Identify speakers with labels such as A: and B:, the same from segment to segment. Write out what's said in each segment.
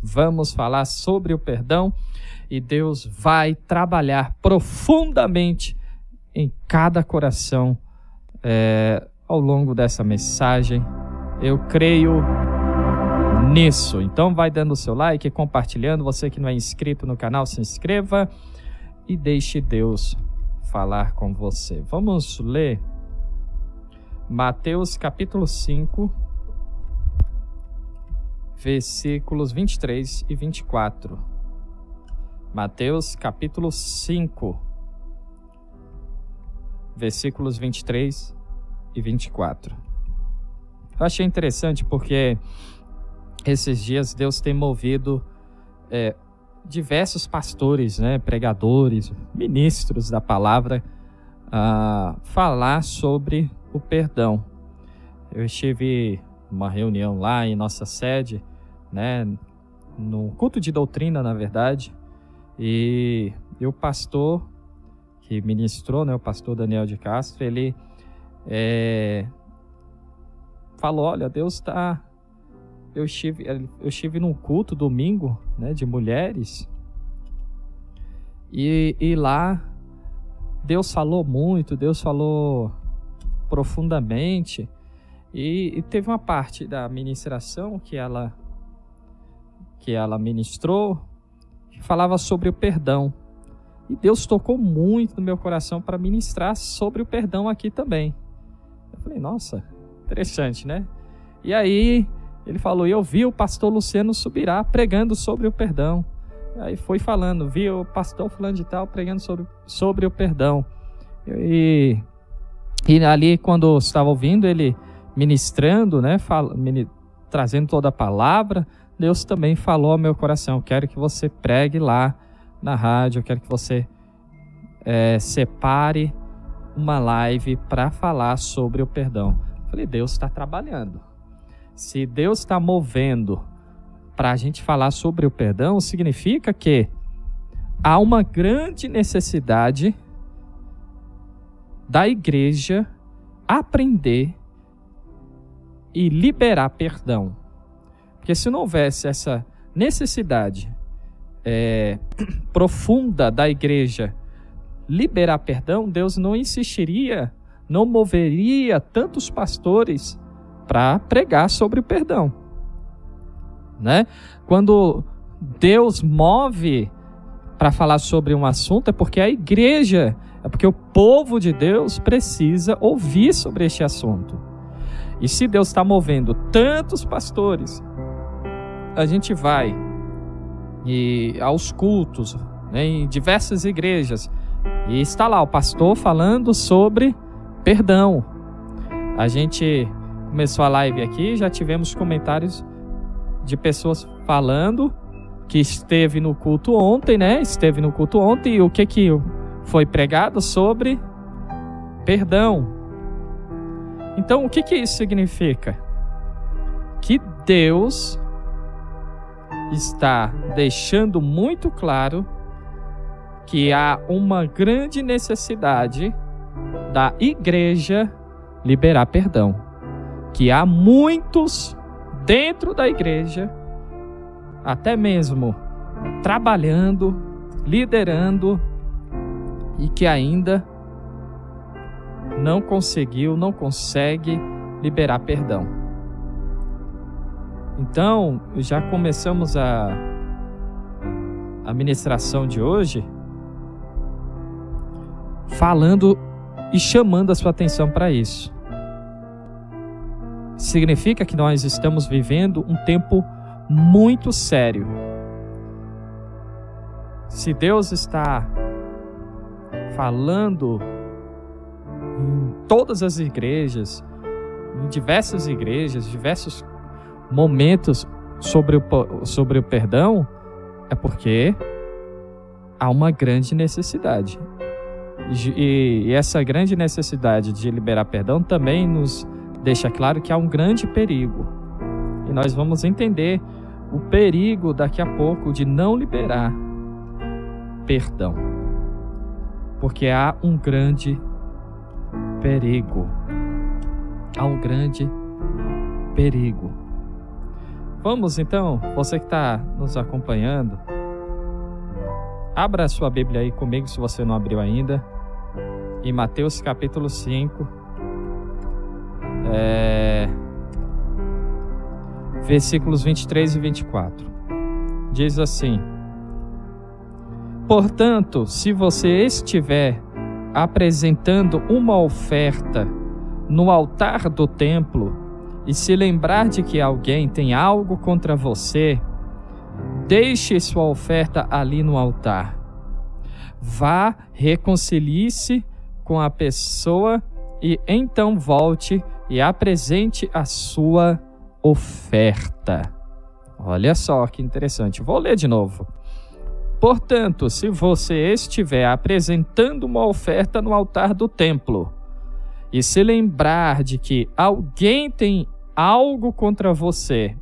A: Vamos falar sobre o perdão e Deus vai trabalhar profundamente em cada coração ao longo dessa mensagem. Eu creio nisso. Então vai dando o seu like, compartilhando. Você que não é inscrito no canal, se inscreva e deixe Deus falar com você. Vamos ler Mateus capítulo 5, versículos 23 e 24. Mateus capítulo 5, versículos 23 e 24. Eu achei interessante porque esses dias Deus tem movido diversos pastores, pregadores, ministros da palavra a falar sobre o perdão. Eu estive numa reunião lá em nossa sede, no culto de doutrina, na verdade, e o pastor que ministrou, o pastor Daniel de Castro, ele falou: olha, Deus está... Eu estive num culto domingo, de mulheres, e lá Deus falou muito, Deus falou profundamente, e teve uma parte da ministração que ela ministrou, que falava sobre o perdão, e Deus tocou muito no meu coração para ministrar sobre o perdão aqui também. Eu falei, nossa, interessante, né? E aí ele falou, e eu vi o pastor Luciano Subirá pregando sobre o perdão. Aí foi falando, vi o pastor fulano de tal pregando sobre o perdão. E ali, quando estava ouvindo ele ministrando, trazendo toda a palavra, Deus também falou ao meu coração: eu quero que você pregue lá na rádio, eu quero que você separe uma live para falar sobre o perdão. Eu falei, Deus está trabalhando. Se Deus está movendo para a gente falar sobre o perdão, significa que há uma grande necessidade da igreja aprender e liberar perdão. Porque se não houvesse essa necessidade profunda da igreja liberar perdão, Deus não insistiria, não moveria tantos pastores para pregar sobre o perdão, Quando Deus move para falar sobre um assunto, é porque a igreja, é porque o povo de Deus precisa ouvir sobre este assunto. E se Deus está movendo tantos pastores, a gente vai aos cultos, em diversas igrejas, e está lá o pastor falando sobre perdão. A gente começou a live aqui, já tivemos comentários de pessoas falando que esteve no culto ontem, Esteve no culto ontem, e o que foi pregado sobre perdão. Então, o que isso significa? Que Deus está deixando muito claro que há uma grande necessidade da igreja liberar perdão. Que há muitos dentro da igreja, até mesmo trabalhando, liderando, e que ainda não consegue liberar perdão. Então, já começamos a ministração de hoje falando e chamando a sua atenção para isso. Significa que nós estamos vivendo um tempo muito sério. Se Deus está falando em todas as igrejas, em diversas igrejas, diversos momentos sobre o perdão, é porque há uma grande necessidade. E essa grande necessidade de liberar perdão também nos deixa claro que há um grande perigo. E nós vamos entender o perigo daqui a pouco de não liberar perdão. Porque há um grande perigo. Há um grande perigo. Vamos então, você que está nos acompanhando, abra a sua Bíblia aí comigo, se você não abriu ainda, em Mateus capítulo 5, versículos 23 e 24. Diz assim: portanto, se você estiver apresentando uma oferta no altar do templo, e se lembrar de que alguém tem algo contra você, deixe sua oferta ali no altar. Vá, reconcilie-se com a pessoa e então volte e apresente a sua oferta. Olha só que interessante. Vou ler de novo. Portanto, se você estiver apresentando uma oferta no altar do templo e se lembrar de que alguém tem algo contra você,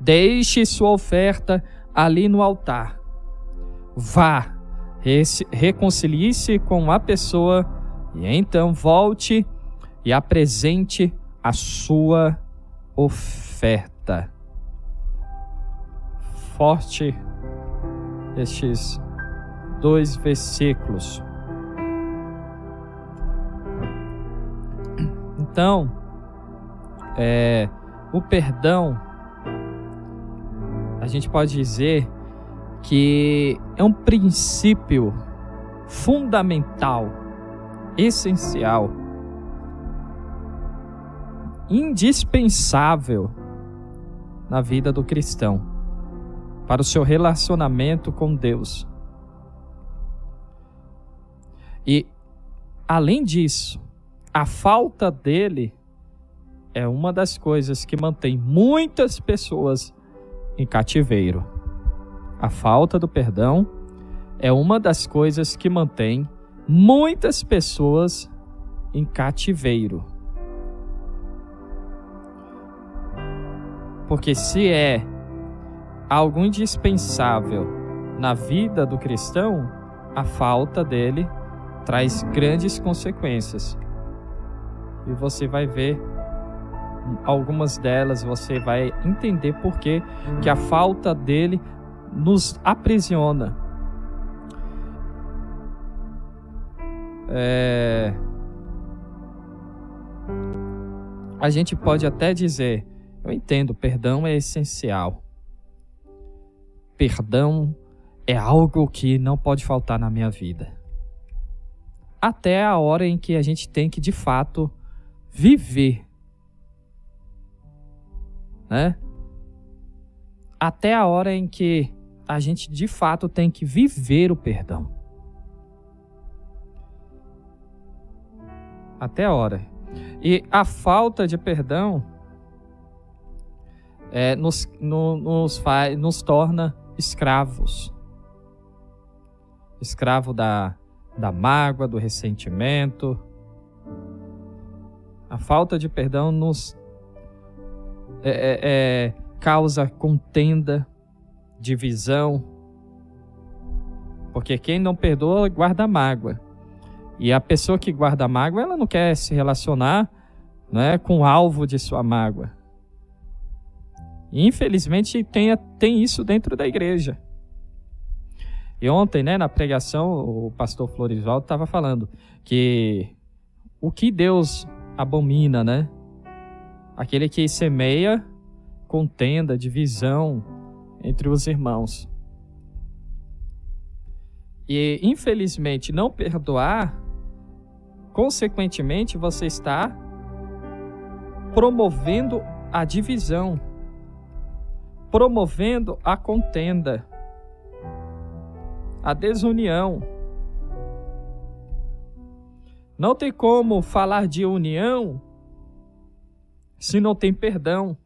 A: deixe sua oferta ali no altar. Vá, reconcilie-se com a pessoa e então volte e apresente a sua oferta. Forte estes 2 versículos. Então, o perdão, a gente pode dizer que é um princípio fundamental, essencial, indispensável na vida do cristão, para o seu relacionamento com Deus. E, além disso, a falta dele é uma das coisas que mantém muitas pessoas em cativeiro. A falta do perdão é uma das coisas que mantém muitas pessoas em cativeiro. Porque se é algo indispensável na vida do cristão, a falta dele traz grandes consequências. E você vai ver algumas delas, você vai entender por que a falta dele nos aprisiona. A gente pode até dizer, eu entendo, perdão é essencial. Perdão é algo que não pode faltar na minha vida. Até a hora em que a gente tem que, de fato, viver, né? Até a hora em que a gente de fato tem que viver o perdão. Até a hora. E a falta de perdão nos torna escravos. Escravo da mágoa, do ressentimento. A falta de perdão nos causa contenda, divisão, porque quem não perdoa guarda mágoa, e a pessoa que guarda mágoa, ela não quer se relacionar, né, com o alvo de sua mágoa. E, infelizmente tem isso dentro da igreja. E ontem, né, na pregação, o pastor Florivaldo estava falando que o que Deus abomina, né? Aquele que semeia contenda, divisão entre os irmãos. E, infelizmente, não perdoar, consequentemente, você está promovendo a divisão, promovendo a contenda, a desunião. Não tem como falar de união se não tem perdão.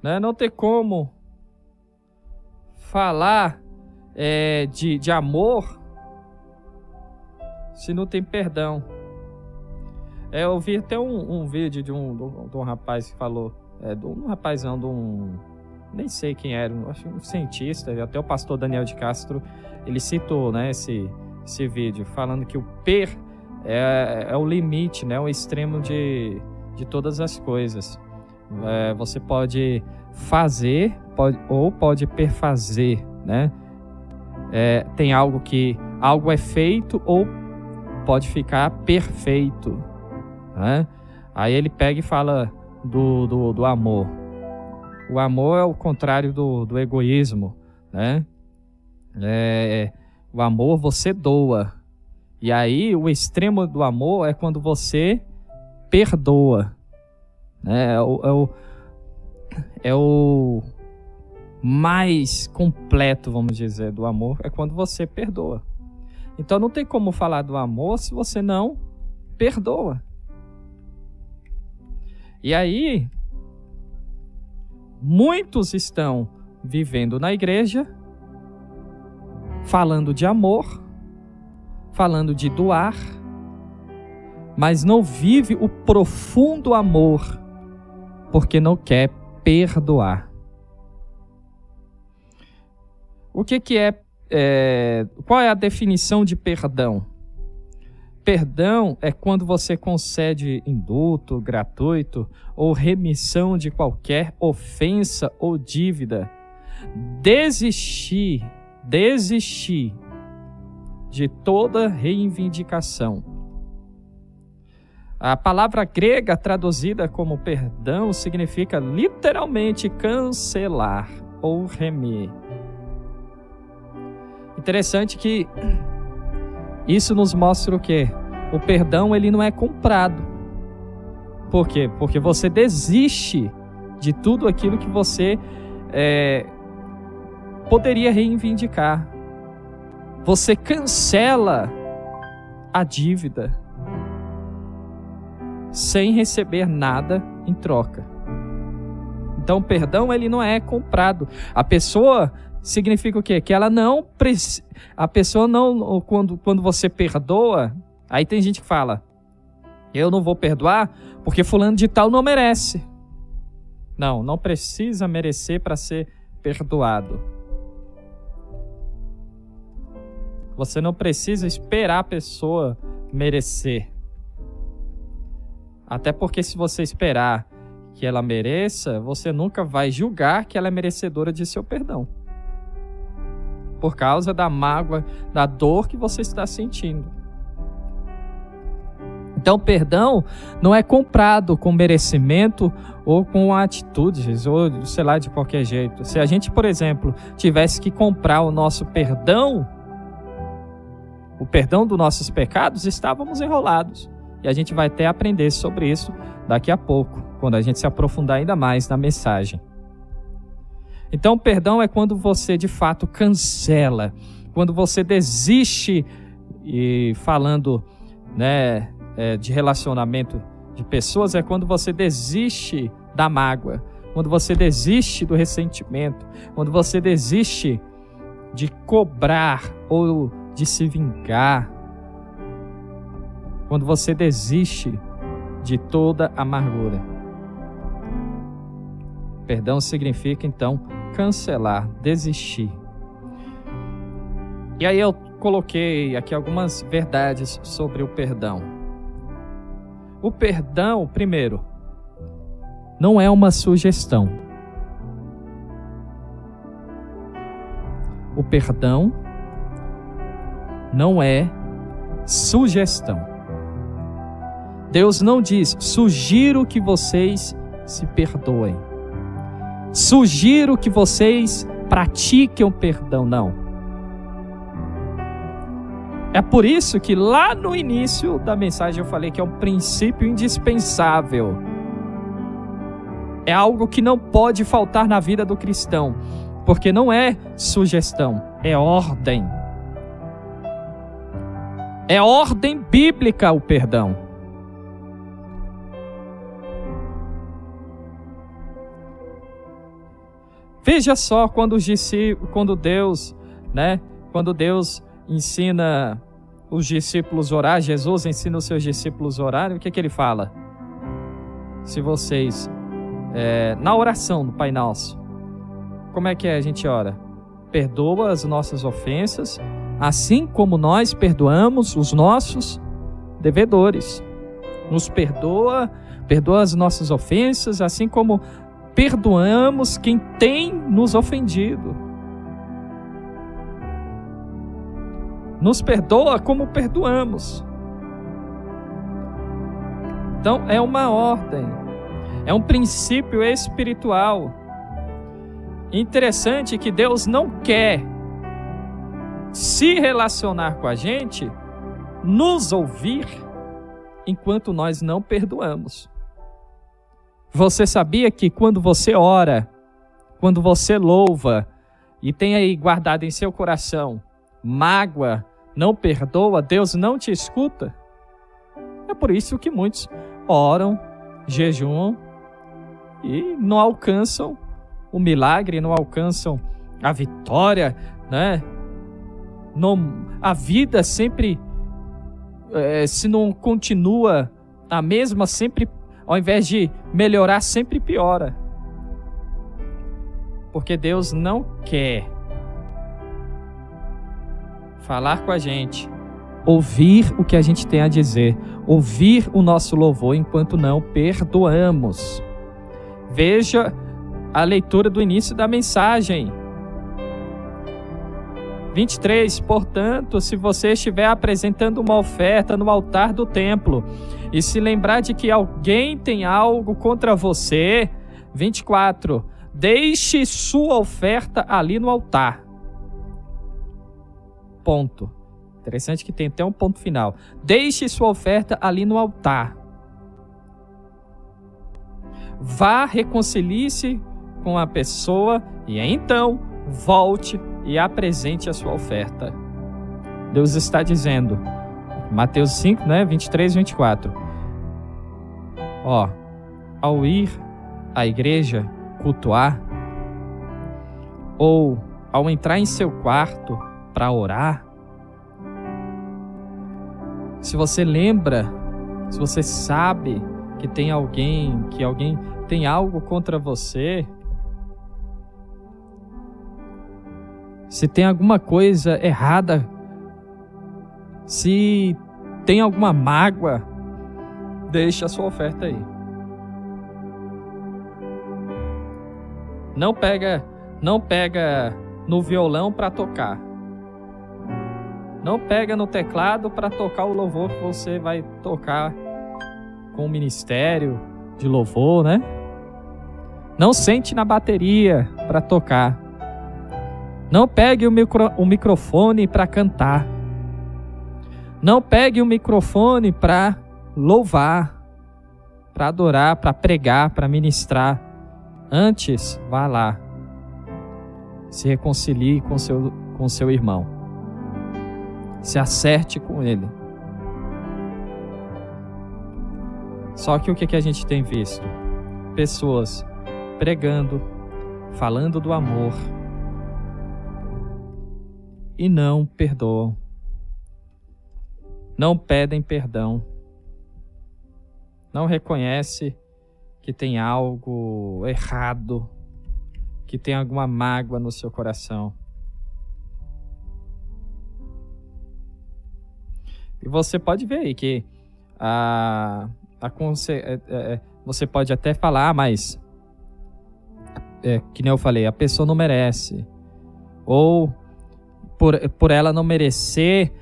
A: Né? Não tem como falar de amor se não tem perdão. Eu vi até um vídeo de um rapaz que falou, nem sei quem era, acho um cientista, até o pastor Daniel de Castro, ele citou, né, esse vídeo, falando que o é o limite, né, o extremo de de todas as coisas. Você pode fazer ou pode perfazer, né? Tem algo é feito ou pode ficar perfeito, né? Aí ele pega e fala do amor. O amor é o contrário do egoísmo, né? O amor você doa. E aí o extremo do amor é quando você perdoa, né? É o mais completo, vamos dizer, do amor, é quando você perdoa. Então não tem como falar do amor se você não perdoa. E aí, muitos estão vivendo na igreja, falando de amor, falando de doar, mas não vive o profundo amor, porque não quer perdoar. O que qual é a definição de perdão? Perdão é quando você concede indulto, gratuito ou remissão de qualquer ofensa ou dívida. Desistir de toda reivindicação. A palavra grega traduzida como perdão significa literalmente cancelar ou remir. Interessante que isso nos mostra o quê? O perdão ele não é comprado. Por quê? Porque você desiste de tudo aquilo que você poderia reivindicar. Você cancela a dívida sem receber nada em troca. Então, o perdão ele não é comprado. A pessoa significa o quê? Que ela não precisa. A pessoa não. Quando você perdoa, aí tem gente que fala: eu não vou perdoar porque fulano de tal não merece. Não precisa merecer para ser perdoado. Você não precisa esperar a pessoa merecer. Até porque se você esperar que ela mereça, você nunca vai julgar que ela é merecedora de seu perdão. Por causa da mágoa, da dor que você está sentindo. Então, perdão não é comprado com merecimento ou com atitudes, ou sei lá, de qualquer jeito. Se a gente, por exemplo, tivesse que comprar o nosso perdão, o perdão dos nossos pecados, estávamos enrolados. E a gente vai até aprender sobre isso daqui a pouco, quando a gente se aprofundar ainda mais na mensagem. Então, o perdão é quando você, de fato, cancela, quando você desiste, e falando, né, de relacionamento de pessoas, é quando você desiste da mágoa, quando você desiste do ressentimento, quando você desiste de cobrar ou de se vingar, quando você desiste de toda amargura. Perdão significa, então, cancelar, desistir. E aí eu coloquei aqui algumas verdades sobre o perdão. O perdão, primeiro, não é uma sugestão. O perdão não é sugestão. Deus não diz: sugiro que vocês se perdoem, sugiro que vocês pratiquem o perdão. Não. É por isso que lá no início da mensagem eu falei que é um princípio indispensável. É algo que não pode faltar na vida do cristão, porque não é sugestão, é ordem. É ordem bíblica o perdão. Veja só quando Deus ensina os discípulos a orar, Jesus ensina os seus discípulos a orarem, o que ele fala? Se vocês, na oração do Pai Nosso, como é que a gente ora? Perdoa as nossas ofensas, assim como nós perdoamos os nossos devedores. Nos perdoa Perdoa as nossas ofensas, assim como perdoamos quem tem nos ofendido. Nos perdoa como perdoamos. Então, é uma ordem, é um princípio espiritual. Interessante que Deus não quer se relacionar com a gente, nos ouvir, enquanto nós não perdoamos. Você sabia que quando você ora, quando você louva, e tem aí guardado em seu coração mágoa, não perdoa, Deus não te escuta? É por isso que muitos oram, jejuam e não alcançam o milagre, não alcançam a vitória, né? A vida sempre, se não continua a mesma, sempre, ao invés de melhorar, sempre piora. Porque Deus não quer falar com a gente, ouvir o que a gente tem a dizer, ouvir o nosso louvor enquanto não perdoamos. Veja a leitura do início da mensagem. 23, portanto, se você estiver apresentando uma oferta no altar do templo e se lembrar de que alguém tem algo contra você, 24, deixe sua oferta ali no altar. Ponto. Interessante que tem até um ponto final. Deixe sua oferta ali no altar. Vá, reconcilie-se com a pessoa e então volte e apresente a sua oferta. Deus está dizendo, Mateus 5, 23 e 24. Ao ir à igreja cultuar, ou ao entrar em seu quarto para orar, se você lembra, se você sabe que tem alguém, que alguém tem algo contra você, se tem alguma coisa errada, se tem alguma mágoa, deixa a sua oferta aí. Não pega no violão para tocar. Não pega no teclado para tocar o louvor que você vai tocar com o ministério de louvor, né? Não sente na bateria para tocar. Não pegue o microfone para cantar. Não pegue o microfone para louvar, para adorar, para pregar, para ministrar. Antes, vá lá. Se reconcilie com seu irmão. Se acerte com ele. Só que o que a gente tem visto? Pessoas pregando, falando do amor e não perdoam. Não pedem perdão. Não reconhece que tem algo errado, que tem alguma mágoa no seu coração. E você pode ver aí que você pode até falar, mas que nem eu falei, a pessoa não merece. Ou por ela não merecer,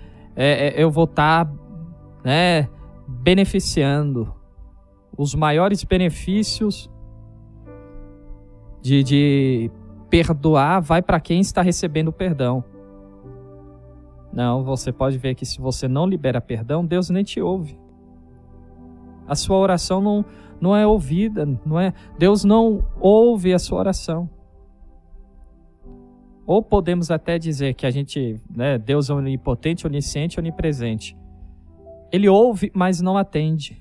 A: eu vou estar beneficiando. Os maiores benefícios de perdoar vai para quem está recebendo o perdão. Não, você pode ver que se você não libera perdão, Deus nem te ouve. A sua oração não é ouvida, Deus não ouve a sua oração. Ou podemos até dizer que Deus é onipotente, onisciente, onipresente. Ele ouve, mas não atende.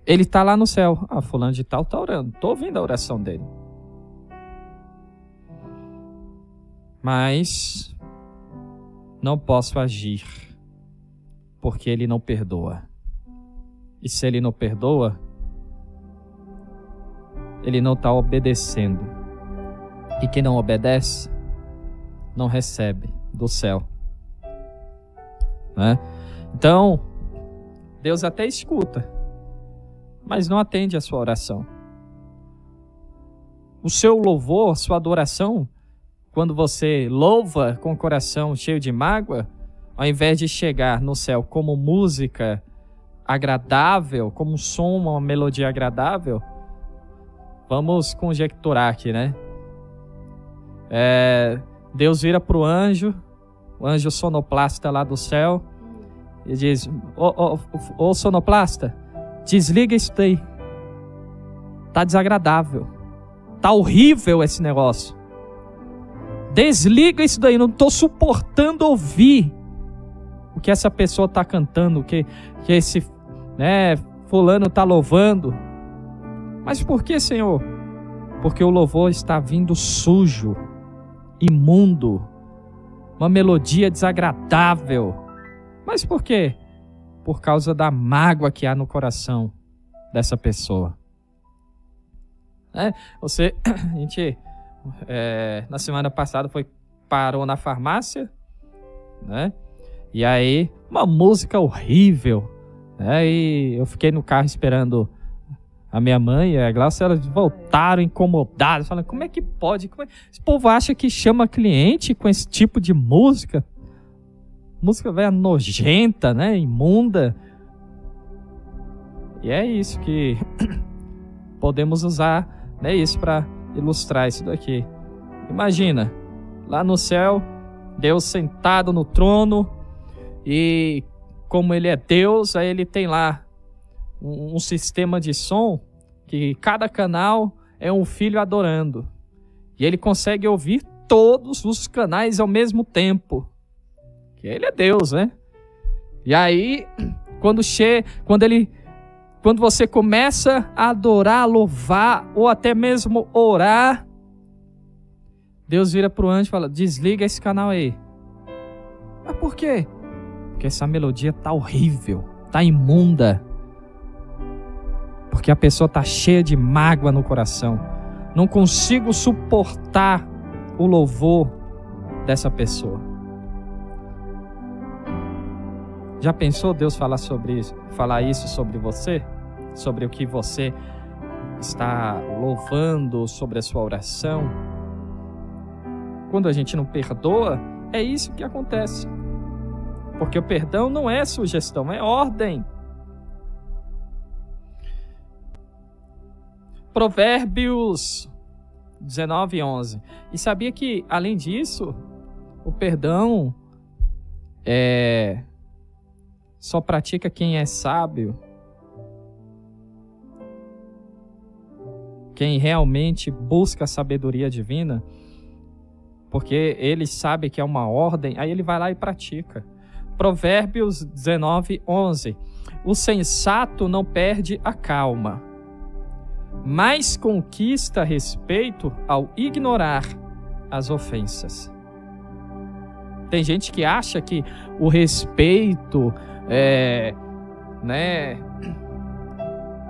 A: Ele está lá no céu. Fulano de tal está orando. Estou ouvindo a oração dele. Mas não posso agir, porque ele não perdoa. E se ele não perdoa, ele não está obedecendo. E quem não obedece, não recebe do céu. Então, Deus até escuta, mas não atende a sua oração. O seu louvor, sua adoração, quando você louva com o coração cheio de mágoa, ao invés de chegar no céu como música agradável, como um som, uma melodia agradável, vamos conjecturar aqui, né? Deus vira para o anjo sonoplasta lá do céu, e diz: ô sonoplasta, desliga isso daí. Tá desagradável. Tá horrível esse negócio. Desliga isso daí, não tô suportando ouvir o que essa pessoa tá cantando, o que esse, fulano tá louvando. Mas por que, Senhor? Porque o louvor está vindo sujo, imundo, uma melodia desagradável. Mas por quê? Por causa da mágoa que há no coração dessa pessoa. A gente, na semana passada, parou na farmácia, né? E aí, uma música horrível, né? E eu fiquei no carro esperando a minha mãe e a Glaucia, elas voltaram incomodadas, falando: como é que pode? Esse povo acha que chama cliente com esse tipo de música? Música velha nojenta, né? Imunda. E é isso que podemos usar, né? Isso para ilustrar isso daqui. Imagina, lá no céu, Deus sentado no trono, e como ele é Deus, aí ele tem lá um sistema de som que cada canal é um filho adorando. E ele consegue ouvir todos os canais ao mesmo tempo. Que ele é Deus, né? E aí, quando você começa a adorar, louvar, ou até mesmo orar, Deus vira para o anjo e fala: desliga esse canal aí. Mas por quê? Porque essa melodia tá horrível, tá imunda. Porque a pessoa tá cheia de mágoa no coração. Não consigo suportar o louvor dessa pessoa. Já pensou Deus falar isso sobre você? Sobre o que você está louvando, sobre a sua oração? Quando a gente não perdoa, é isso que acontece. Porque o perdão não é sugestão, é ordem. Provérbios 19:11. E sabia que, além disso, o perdão só pratica quem é sábio, quem realmente busca a sabedoria divina, porque ele sabe que é uma ordem, aí ele vai lá e pratica. Provérbios 19:11. O sensato não perde a calma, mas conquista respeito ao ignorar as ofensas. Tem gente que acha que o respeito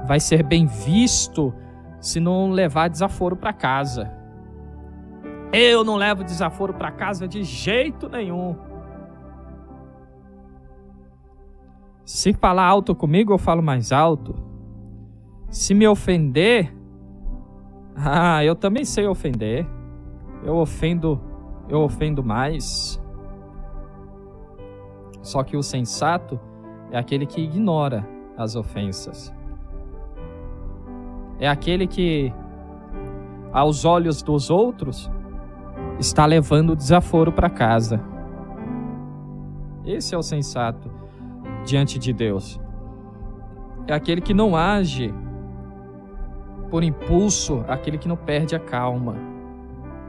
A: vai ser bem visto se não levar desaforo para casa. Eu não levo desaforo para casa de jeito nenhum. Se falar alto comigo, eu falo mais alto. Se me ofender, eu também sei ofender. Eu ofendo mais. Só que o sensato é aquele que ignora as ofensas. É aquele que, aos olhos dos outros, está levando desaforo para casa. Esse é o sensato diante de Deus. É aquele que não age por impulso, aquele que não perde a calma,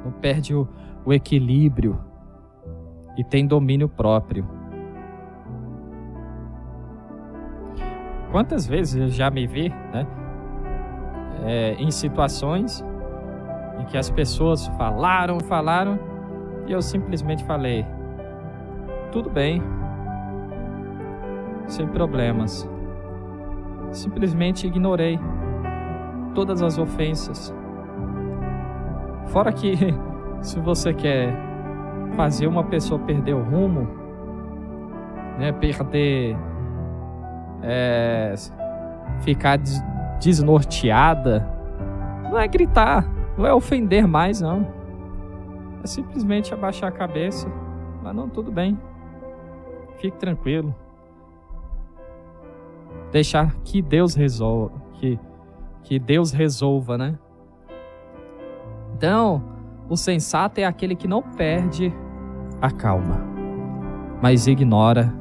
A: não perde o equilíbrio e tem domínio próprio. Quantas vezes eu já me vi, em situações em que as pessoas falaram, e eu simplesmente falei: tudo bem, sem problemas. Simplesmente ignorei todas as ofensas. Fora que, se você quer fazer uma pessoa perder o rumo, perder ficar desnorteada, não é gritar, não é ofender mais, não. É simplesmente abaixar a cabeça. Mas não, tudo bem. Fique tranquilo. Deixar que Deus resolva. Que Deus resolva, né? Então, o sensato é aquele que não perde a calma, mas ignora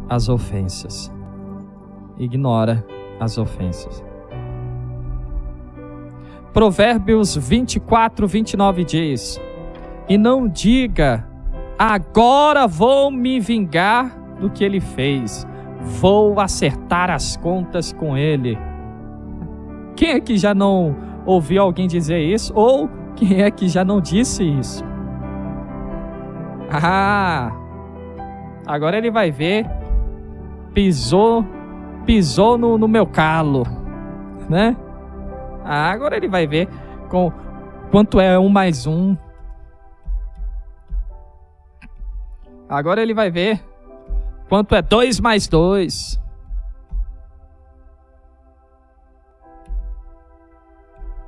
A: as ofensas. Ignora as ofensas. Provérbios 24, 29 diz: e não diga, agora vou me vingar do que ele fez, vou acertar as contas com ele. Quem é que já não ouviu alguém dizer isso? Ou quem é que já não disse isso? Agora ele vai ver, pisou no meu calo, né? Agora ele vai ver quanto é 1 mais 1. Agora ele vai ver quanto é 2 mais 2.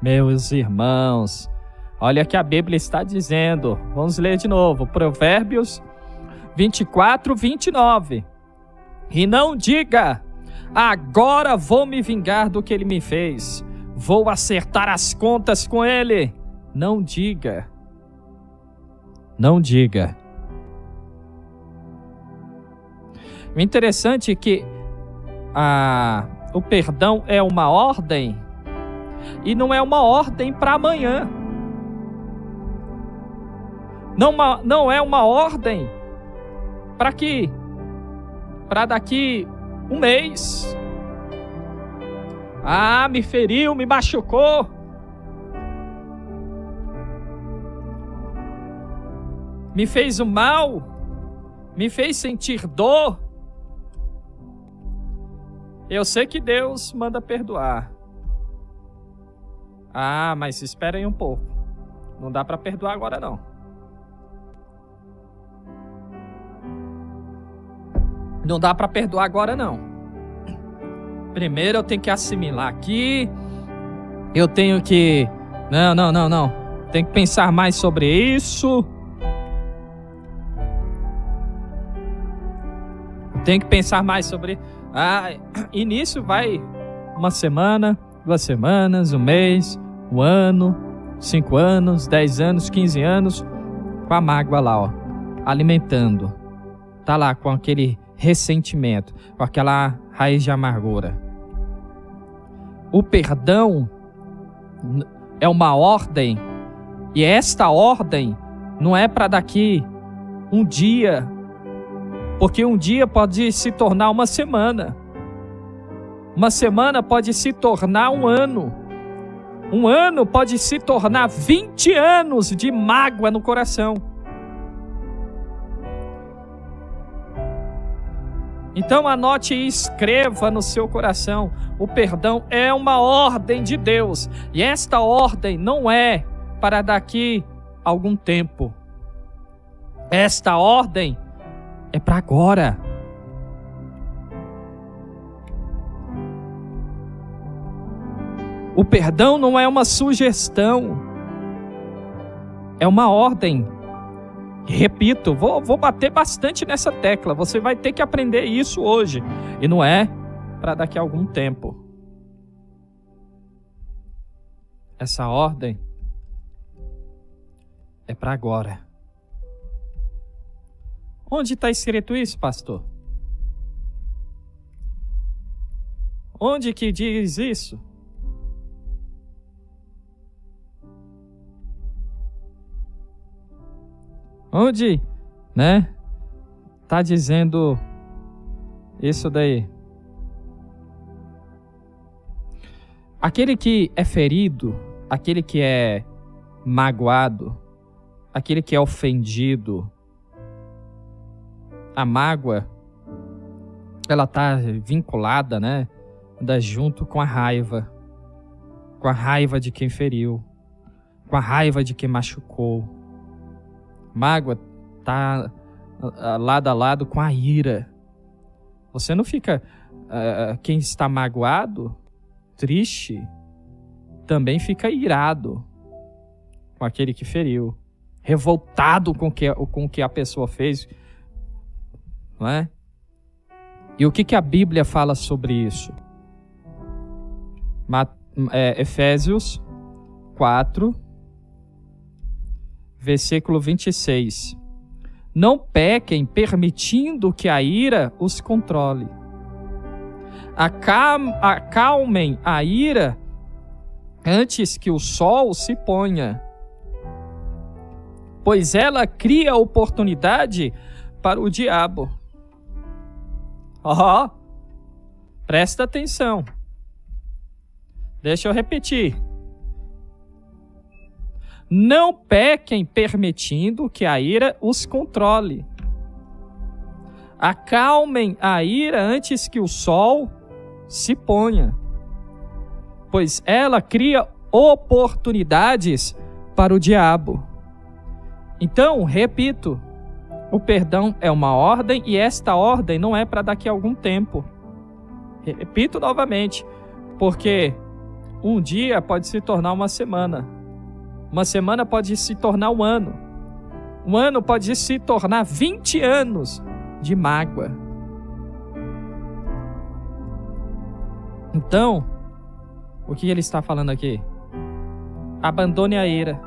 A: Meus irmãos, olha o que a Bíblia está dizendo. Vamos ler de novo. Provérbios 24, 29. E não diga, agora vou me vingar do que ele me fez, vou acertar as contas com ele. Não diga. Não diga. O interessante é que o perdão é uma ordem, e não é uma ordem para amanhã. Não é uma ordem para daqui 1 mês. Me feriu, me machucou. Me fez o mal, me fez sentir dor. Eu sei que Deus manda perdoar. Mas espera aí um pouco. Não dá para perdoar agora não. Não dá para perdoar agora não. Primeiro eu tenho que assimilar aqui. Eu tenho que... Não. Tenho que pensar mais sobre isso. Tenho que pensar mais sobre... E nisso vai 1 semana, 2 semanas, 1 mês, 1 ano, 5 anos, 10 anos, 15 anos, com a mágoa lá, alimentando. Tá lá com aquele ressentimento, com aquela raiz de amargura. O perdão é uma ordem, e esta ordem não é para daqui 1 dia, porque 1 dia pode se tornar 1 semana. 1 semana pode se tornar 1 ano. 1 ano pode se tornar 20 anos de mágoa no coração. Então anote e escreva no seu coração: o perdão é uma ordem de Deus. E esta ordem não é para daqui a algum tempo. Esta ordem é para agora. O perdão não é uma sugestão, é uma ordem. Repito, vou bater bastante nessa tecla. Você vai ter que aprender isso hoje. E não é para daqui a algum tempo. Essa ordem é para agora. Onde está escrito isso, pastor? Onde que diz isso? Onde, tá dizendo isso daí? Aquele que é ferido, aquele que é magoado, aquele que é ofendido, a mágoa, ela tá vinculada, anda junto com a raiva de quem feriu, com a raiva de quem machucou. Mágoa tá lado a lado com a ira. Você não fica quem está magoado, triste, também fica irado com aquele que feriu, revoltado com o que a pessoa fez, não é? E o que a Bíblia fala sobre isso? Efésios 4, versículo 26. Não pequem permitindo que a ira os controle. Acalmem a ira antes que o sol se ponha, pois ela cria oportunidade para o diabo. Presta atenção. Deixa eu repetir. Não pequem permitindo que a ira os controle. Acalmem a ira antes que o sol se ponha, pois ela cria oportunidades para o diabo. Então, repito, o perdão é uma ordem e esta ordem não é para daqui a algum tempo. Repito novamente, porque um dia pode se tornar uma semana pode se tornar um ano pode se tornar 20 anos de mágoa. Então, o que ele está falando aqui? Abandone a ira,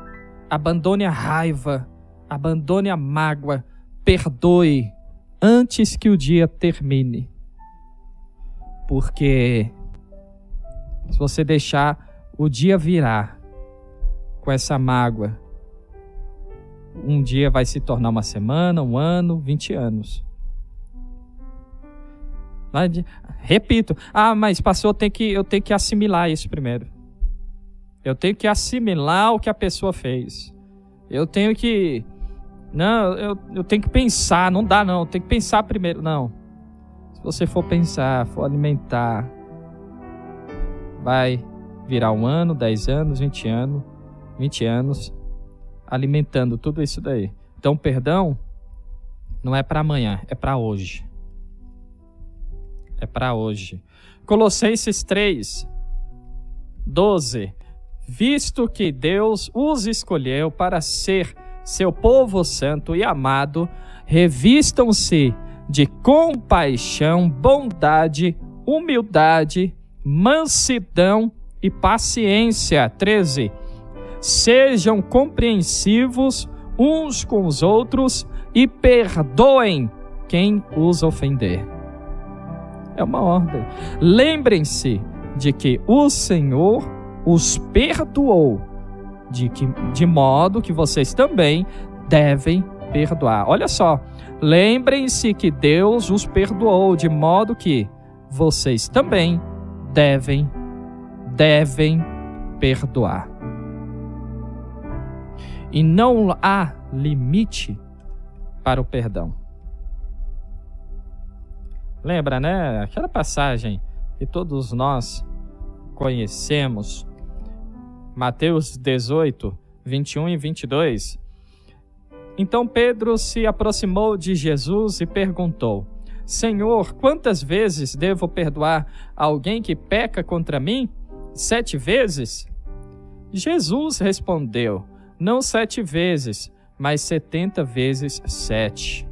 A: abandone a raiva, abandone a mágoa, perdoe antes que o dia termine. Porque se você deixar o dia virar com essa mágoa, um dia vai se tornar uma semana, um ano, 20 anos. Repito, mas pastor, eu tenho que assimilar isso primeiro. Eu tenho que assimilar o que a pessoa fez. Eu tenho que pensar, não dá não, eu tenho que pensar primeiro. Não. Se você for pensar, for alimentar, vai virar 1 ano, 10 anos, 20 anos, alimentando tudo isso daí. Então, perdão não é para amanhã, é para hoje. É para hoje. Colossenses 3, 12. Visto que Deus os escolheu para ser seu povo santo e amado, revistam-se de compaixão, bondade, humildade, mansidão e paciência. 13. Sejam compreensivos uns com os outros e perdoem quem os ofender. É uma ordem. Lembrem-se de que o Senhor os perdoou, de modo que vocês também devem perdoar. Olha só, lembrem-se que Deus os perdoou, de modo que vocês também devem perdoar. E não há limite para o perdão. Lembra, né? Aquela passagem que todos nós conhecemos, Mateus 18, 21 e 22. Então Pedro se aproximou de Jesus e perguntou: Senhor, quantas vezes devo perdoar alguém que peca contra mim? 7 vezes? Jesus respondeu: não 7 vezes, mas 70 vezes 7.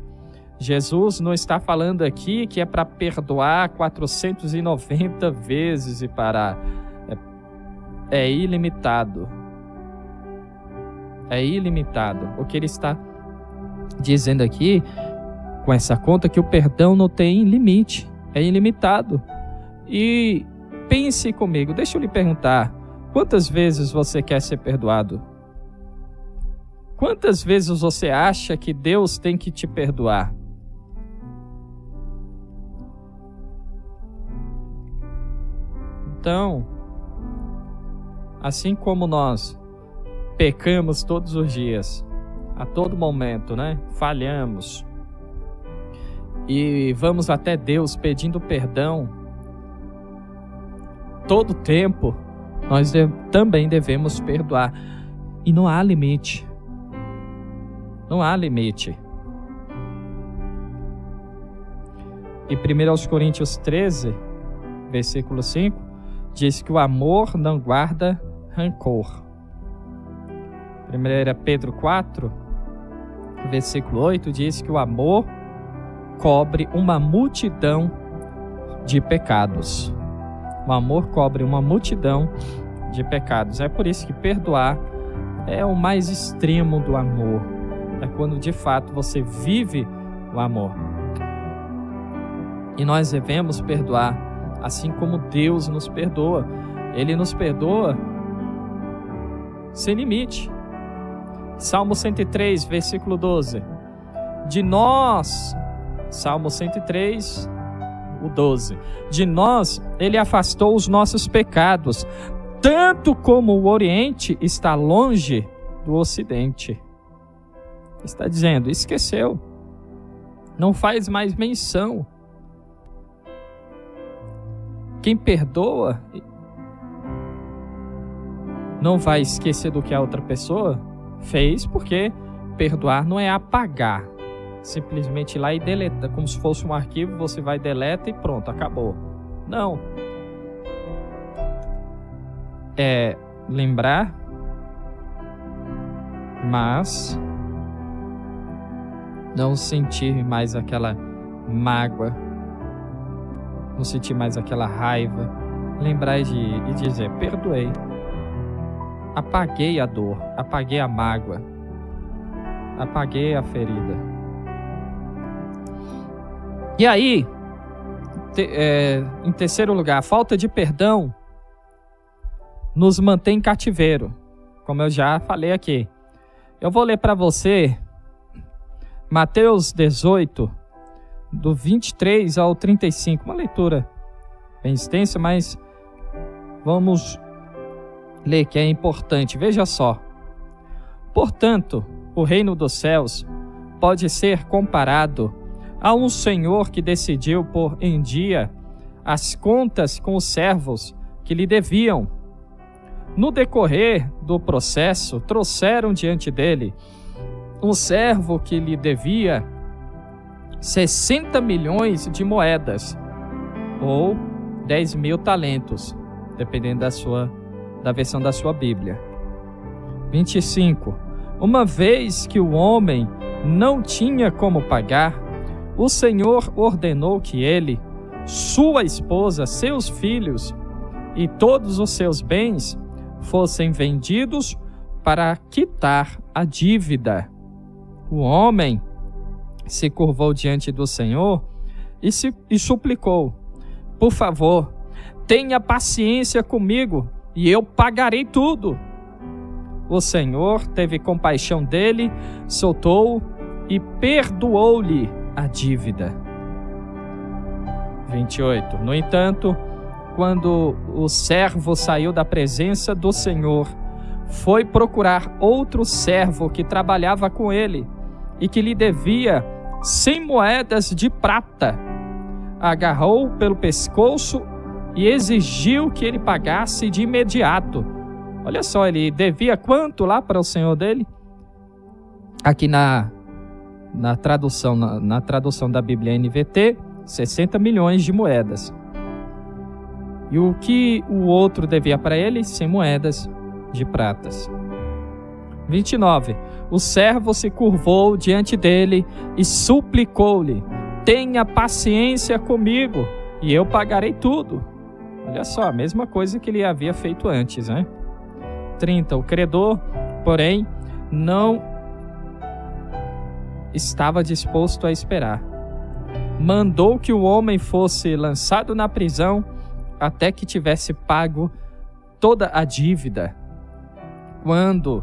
A: Jesus não está falando aqui que é para perdoar 490 vezes e parar. É ilimitado. É ilimitado. O que ele está dizendo aqui, com essa conta, que o perdão não tem limite. É ilimitado. E pense comigo, deixa eu lhe perguntar, quantas vezes você quer ser perdoado? Quantas vezes você acha que Deus tem que te perdoar? Então, assim como nós pecamos todos os dias, a todo momento, né? Falhamos e vamos até Deus pedindo perdão todo tempo, nós também devemos perdoar. E não há limite. Não há limite. E 1 Coríntios 13, versículo 5, diz que o amor não guarda rancor. 1 Pedro 4, versículo 8, diz que o amor cobre uma multidão de pecados. O amor cobre uma multidão de pecados. É por isso que perdoar é o mais extremo do amor. É quando de fato você vive o amor. E nós devemos perdoar, assim como Deus nos perdoa. Ele nos perdoa sem limite. Salmo 103, versículo 12. De nós, Salmo 103, o 12. De nós, ele afastou os nossos pecados, tanto como o Oriente está longe do Ocidente. Está dizendo, esqueceu. Não faz mais menção. Quem perdoa não vai esquecer do que a outra pessoa fez, porque perdoar não é apagar. Simplesmente ir lá e deleta, como se fosse um arquivo, você vai, deleta e pronto, acabou. Não. É lembrar, mas não sentir mais aquela mágoa, não sentir mais aquela raiva. Lembrar e dizer, perdoei. Apaguei a dor, apaguei a mágoa, apaguei a ferida. E aí, em terceiro lugar, a falta de perdão nos mantém em cativeiro, como eu já falei aqui. Eu vou ler para você Mateus 18, do 23 ao 35, uma leitura bem extensa, mas vamos ler que é importante. Veja só. Portanto, o reino dos céus pode ser comparado a um senhor que decidiu pôr em dia as contas com os servos que lhe deviam. No decorrer do processo, trouxeram diante dele um servo que lhe devia 60 milhões de moedas, ou 10.000 talentos, dependendo da versão da sua Bíblia. 25. Uma vez que o homem não tinha como pagar, o Senhor ordenou que ele, sua esposa, seus filhos e todos os seus bens fossem vendidos para quitar a dívida. O homem se curvou diante do Senhor e suplicou: por favor, tenha paciência comigo e eu pagarei tudo. O Senhor teve compaixão dele, soltou-o e perdoou-lhe a dívida. 28. No entanto, quando o servo saiu da presença do Senhor, foi procurar outro servo que trabalhava com ele e que lhe devia 100 moedas de prata. Agarrou pelo pescoço e exigiu que ele pagasse de imediato. Olha só, ele devia quanto lá para o senhor dele? Aqui na tradução da Bíblia NVT, 60 milhões de moedas. E o que o outro devia para ele? 100 moedas de pratas. 29. O servo se curvou diante dele e suplicou-lhe: tenha paciência comigo e eu pagarei tudo. Olha só, a mesma coisa que ele havia feito antes, né? 30. O credor, porém, não estava disposto a esperar. Mandou que o homem fosse lançado na prisão até que tivesse pago toda a dívida. Quando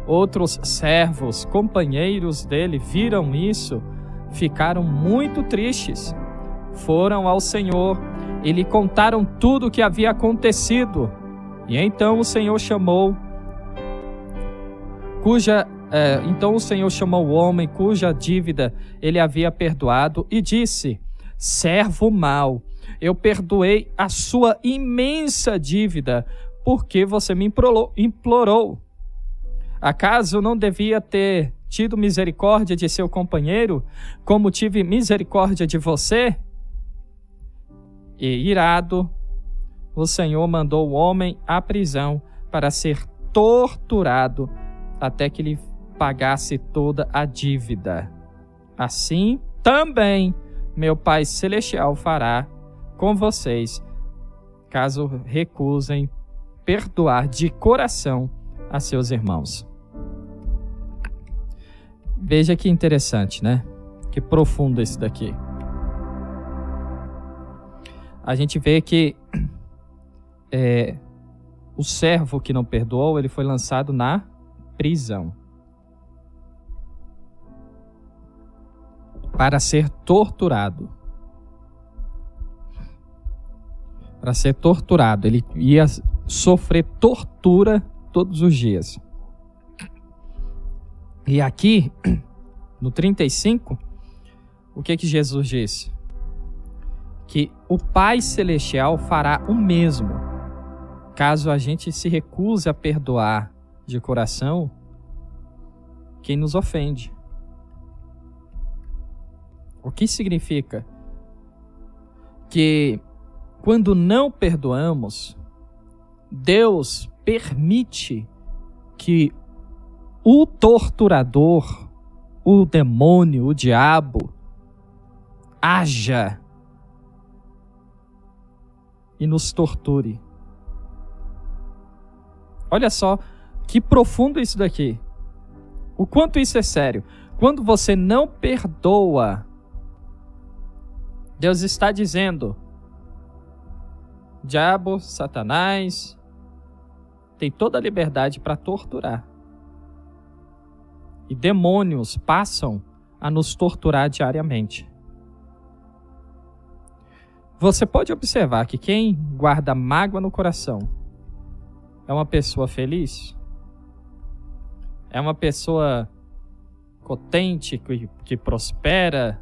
A: outros servos, companheiros dele, viram isso, ficaram muito tristes. Foram ao Senhor e lhe contaram tudo o que havia acontecido. E então o Senhor chamou o homem cuja dívida ele havia perdoado e disse: servo mau, eu perdoei a sua imensa dívida porque você me implorou. Acaso não devia ter tido misericórdia de seu companheiro, como tive misericórdia de você? E irado, o Senhor mandou o homem à prisão para ser torturado até que ele pagasse toda a dívida. Assim, também meu Pai Celestial fará com vocês, caso recusem perdoar de coração a seus irmãos. Veja que interessante, né? Que profundo esse daqui. A gente vê que o servo que não perdoou, ele foi lançado na prisão para ser torturado. Para ser torturado. Ele ia sofrer tortura todos os dias. E aqui, no 35, o que Jesus disse? Que o Pai Celestial fará o mesmo, caso a gente se recuse a perdoar de coração quem nos ofende. O que significa? Que quando não perdoamos, Deus permite que o torturador, o demônio, o diabo, haja e nos torture. Olha só que profundo isso daqui. O quanto isso é sério. Quando você não perdoa, Deus está dizendo: diabo, Satanás, tem toda a liberdade para torturar. E demônios passam a nos torturar diariamente. Você pode observar que quem guarda mágoa no coração é uma pessoa feliz? É uma pessoa contente, que prospera?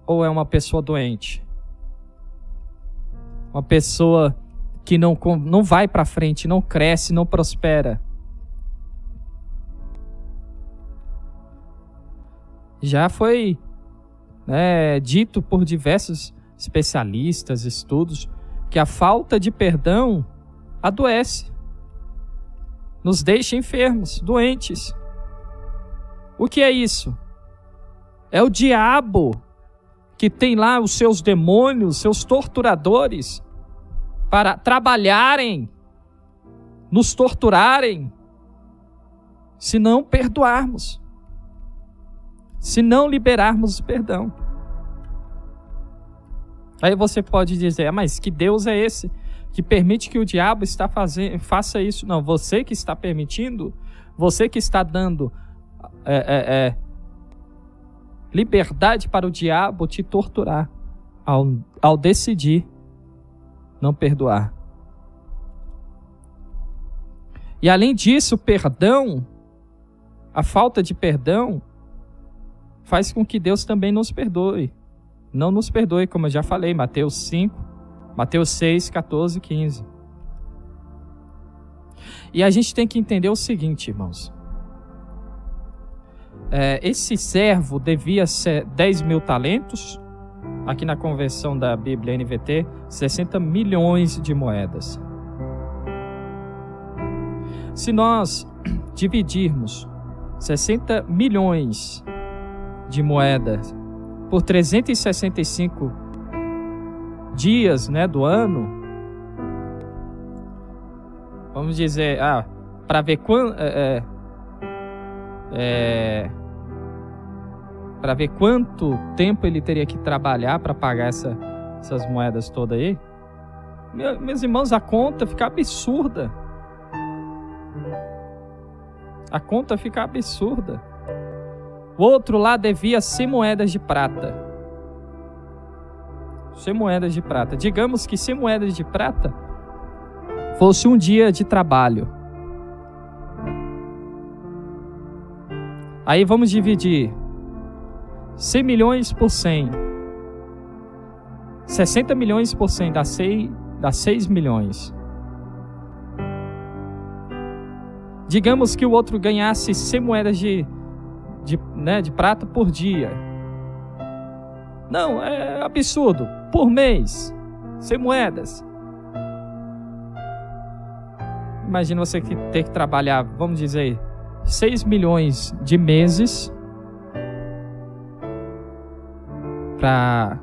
A: Ou é uma pessoa doente? Uma pessoa que não vai para frente, não cresce, não prospera? Já foi dito por diversos especialistas, estudos, que a falta de perdão adoece, nos deixa enfermos, doentes. O que é isso? É o diabo que tem lá os seus demônios, seus torturadores, para trabalharem, nos torturarem, se não perdoarmos, se não liberarmos o perdão. Aí você pode dizer: mas que Deus é esse que permite que o diabo faça isso? Não, você que está permitindo, você que está dando liberdade para o diabo te torturar ao decidir não perdoar. E além disso, o perdão, a falta de perdão, faz com que Deus também nos perdoe. Não nos perdoe, como eu já falei, Mateus 5, Mateus 6, 14 e 15. E a gente tem que entender o seguinte, irmãos. Esse servo devia ser 10 mil talentos, aqui na conversão da Bíblia NVT, 60 milhões de moedas. Se nós dividirmos 60 milhões de moedas por 365 dias, do ano, vamos dizer, para ver para ver quanto tempo ele teria que trabalhar para pagar essas moedas todas aí, meus irmãos, a conta fica absurda. A conta fica absurda. O outro lá devia 100 moedas de prata. 100 moedas de prata. Digamos que 100 moedas de prata fosse um dia de trabalho. Aí vamos dividir 100 milhões por 100. 60 milhões por 100 dá 6 milhões. Digamos que o outro ganhasse 100 moedas de prata por dia. Não, é absurdo. Por mês, 100 moedas. Imagina você ter que trabalhar, vamos dizer, 6 milhões de meses para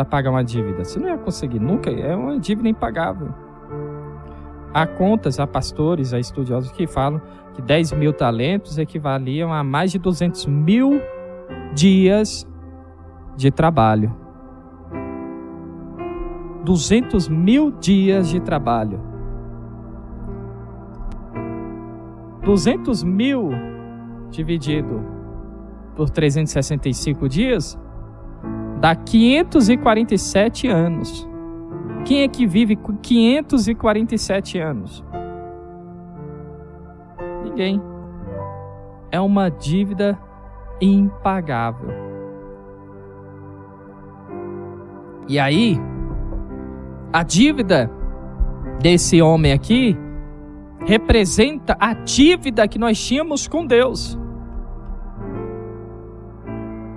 A: pagar uma dívida. Você não ia conseguir nunca, é uma dívida impagável. Há contas, há pastores, há estudiosos que falam que 10 mil talentos equivaliam a mais de 200 mil dias de trabalho. 200 mil dias de trabalho. 200 mil dividido por 365 dias dá 547 anos. Quem é que vive com 547 anos? Ninguém. É uma dívida impagável. E aí, a dívida desse homem aqui representa a dívida que nós tínhamos com Deus.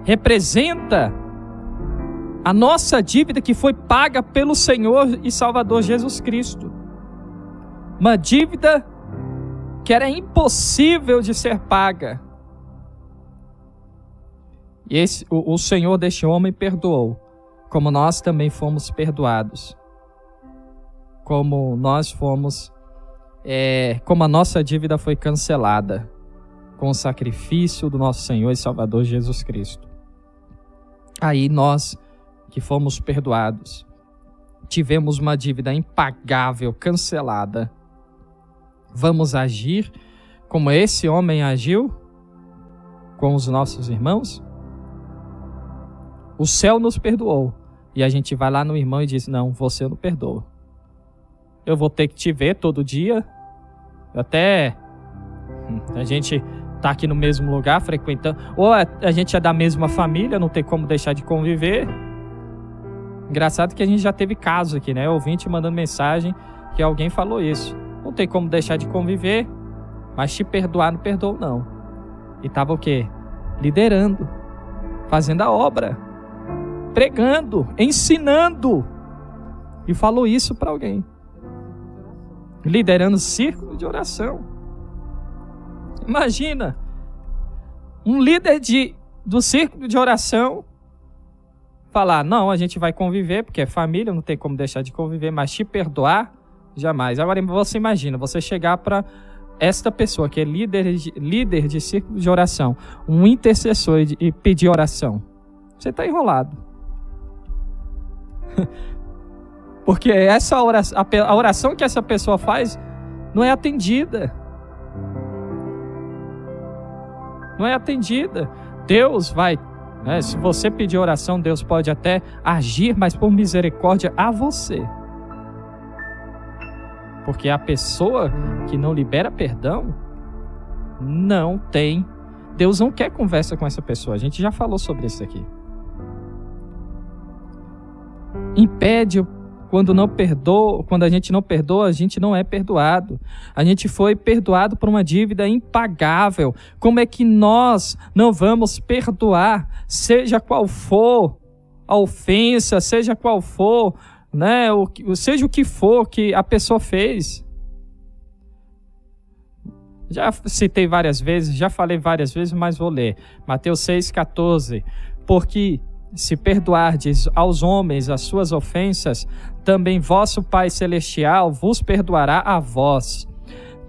A: Representa a nossa dívida que foi paga pelo Senhor e Salvador Jesus Cristo. Uma dívida que era impossível de ser paga. E o Senhor deste homem perdoou, como nós também fomos perdoados. Como nós fomos, como a nossa dívida foi cancelada com o sacrifício do nosso Senhor e Salvador Jesus Cristo. Aí nós que fomos perdoados, tivemos uma dívida impagável, cancelada. Vamos agir como esse homem agiu com os nossos irmãos? O céu nos perdoou. E a gente vai lá no irmão e diz, não, você não perdoa. Eu vou ter que te ver todo dia. Até a gente tá aqui no mesmo lugar, frequentando. Ou a gente é da mesma família, não tem como deixar de conviver. Engraçado que a gente já teve caso aqui, né? Ouvinte mandando mensagem que alguém falou isso. Não tem como deixar de conviver, mas te perdoar não perdoou não. E tava o quê? Liderando, fazendo a obra, pregando, ensinando. E falou isso para alguém. Liderando círculo de oração. Imagina, um líder do círculo de oração falar, não, a gente vai conviver, porque é família, não tem como deixar de conviver, mas te perdoar, jamais. Agora você imagina, você chegar para esta pessoa que é líder de círculo de oração, um intercessor e pedir oração. Você está enrolado. Porque essa oração, a oração que essa pessoa faz não é atendida. Não é atendida. Deus vai, né, se você pedir oração, Deus pode até agir, mas por misericórdia a você. Porque a pessoa que não libera perdão, não tem. Deus não quer conversa com essa pessoa. A gente já falou sobre isso aqui. Impede quando a gente não perdoa, a gente não é perdoado. A gente foi perdoado por uma dívida impagável. Como é que nós não vamos perdoar, seja qual for a ofensa, seja qual for, né, seja o que for que a pessoa fez? Já citei várias vezes, já falei várias vezes, mas vou ler. Mateus 6,14. Porque se perdoardes aos homens as suas ofensas, também vosso Pai Celestial vos perdoará a vós.